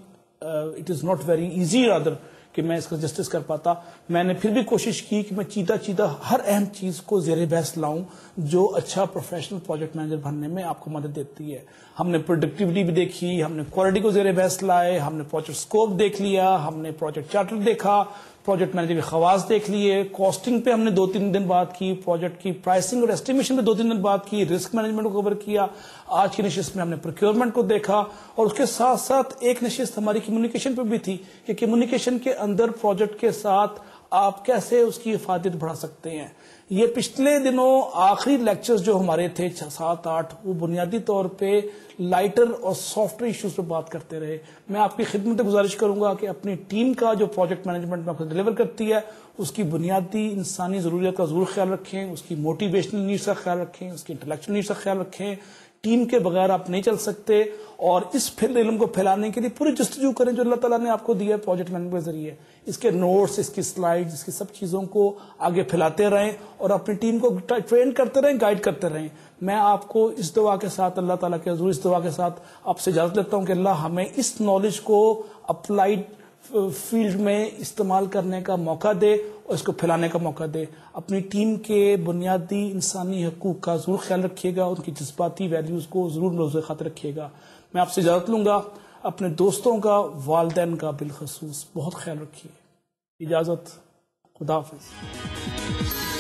it is not very easy rather کہ میں اس کا جسٹس کر پاتا۔ میں نے پھر بھی کوشش کی کہ میں چیدہ ہر اہم چیز کو زیر بحث لاؤں جو اچھا پروفیشنل پروجیکٹ مینیجر بننے میں آپ کو مدد دیتی ہے۔ ہم نے پروڈکٹیوٹی بھی دیکھی، ہم نے کوالٹی کو زیر بحث لائے، ہم نے پروجیکٹ اسکوپ دیکھ لیا، ہم نے پروجیکٹ چارٹر دیکھا، پروجیکٹ مینیجر کے خواص دیکھ لیے، کاسٹنگ پہ ہم نے 2-3 دن بات کی، پروجیکٹ کی پرائسنگ اور ایسٹیمیشن پہ 2-3 دن بات کی، رسک مینجمنٹ کو کور کیا۔ آج کی نشست میں ہم نے پروکیورمنٹ کو دیکھا، اور اس کے ساتھ ساتھ ایک نشست ہماری کمیونیکیشن پہ بھی تھی کہ کمیونیکیشن کے اندر پروجیکٹ کے ساتھ آپ کیسے اس کی افادیت بڑھا سکتے ہیں۔ یہ پچھلے دنوں آخری لیکچرز جو ہمارے تھے 6-7-8 وہ بنیادی طور پہ لائٹر اور سافٹ ویئر ایشوز پہ بات کرتے رہے۔ میں آپ کی خدمت گزارش کروں گا کہ اپنی ٹیم کا جو پروجیکٹ مینجمنٹ میں آپ کو ڈیلیور کرتی ہے اس کی بنیادی انسانی ضروریات کا ضرور خیال رکھیں، اس کی موٹیویشنل نیڈس کا خیال رکھیں، اس کی انٹلیکچوئل نیڈس کا خیال رکھیں، ٹیم کے بغیر آپ نہیں چل سکتے، اور اس علم کو پھیلانے کے لیے پوری جستجو کریں جو اللہ تعالیٰ نے آپ کو دیا ہے پروجیکٹ مینجمنٹ کے ذریعے. اس کے نوٹس، اس کی سلائیڈز، اس کی سب چیزوں کو آگے پھیلاتے رہیں اور اپنی ٹیم کو ٹرین کرتے رہیں، گائیڈ کرتے رہیں. میں آپ کو اس دعا کے ساتھ، اللہ تعالیٰ کے حضور اس دعا کے ساتھ آپ سے اجازت لیتا ہوں کہ اللہ ہمیں اس نالج کو اپلائیڈ فیلڈ میں استعمال کرنے کا موقع دے اور اس کو پھیلانے کا موقع دے. اپنی ٹیم کے بنیادی انسانی حقوق کا ضرور خیال رکھیے گا، ان کی جذباتی ویلیوز کو ضرور موضوع خاطر رکھیے گا. میں آپ سے اجازت لوں گا. اپنے دوستوں کا، والدین کا بالخصوص بہت خیال رکھیے. اجازت، خدا حافظ.